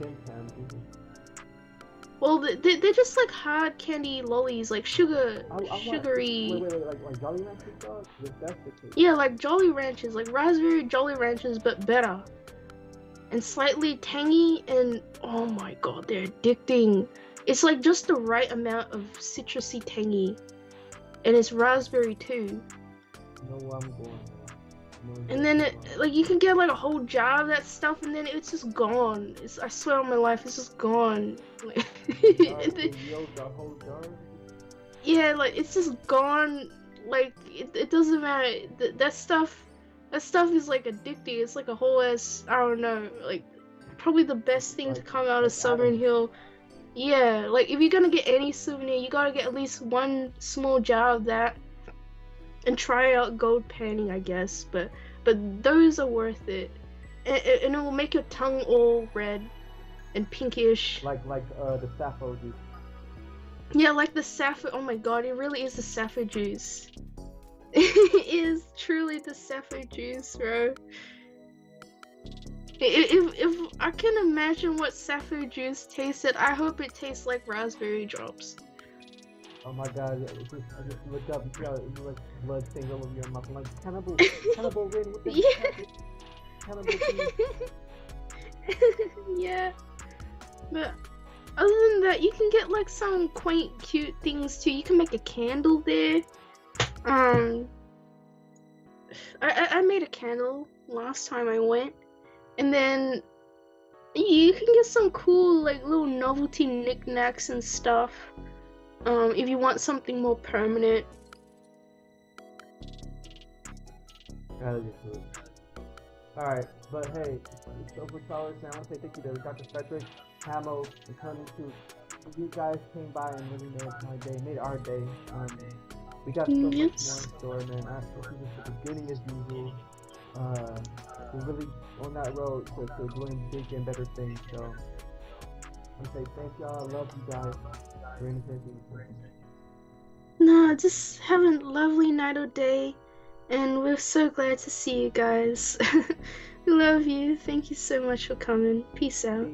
well, they're just like hard candy lollies, like sugary. Wait, like Jolly Ranchers, dog? Yeah, like Jolly Ranchers, like raspberry Jolly Ranchers, but better. And slightly tangy, and oh my god, they're addicting. It's like just the right amount of citrusy tangy. And it's raspberry too. No, I'm going. And then like you can get like a whole jar of that stuff, and then it's just gone. I swear on my life, it's just gone. The whole jar? Yeah, like it's just gone. Like it doesn't matter. That stuff is like addicting. It's like a whole ass, I don't know, like probably the best thing to come out of Southern Hill. Yeah, like if you're gonna get any souvenir, you gotta get at least one small jar of that. And try out gold panning, I guess, but those are worth it, and it will make your tongue all red and pinkish. Like the sappho juice. Yeah, like the sappho. Oh my god, it really is the sappho juice. It is truly the sappho juice, bro. If I can imagine what sappho juice tasted, I hope it tastes like raspberry drops. Oh my god, I just looked up and see how it like blood stains all over your mouth. I'm like, cannibal Rin, what the Yeah. Cannibal Yeah. But other than that, you can get like some quaint, cute things too. You can make a candle there. I made a candle last time I went. And then you can get some cool like little novelty knickknacks and stuff. If you want something more permanent. Alright, but hey, so for Charles, I want to say thank you to Dr. Frederick, Hamo, and Colonel too. You guys came by and really made our day. We got so much more in store, man. I feel this at the beginning as usual. We're really on that road to doing big and better things, so I'm gonna say thank y'all, I love you guys. No, just have a lovely night or day, and we're so glad to see you guys. We love you. Thank you so much for coming. Peace out.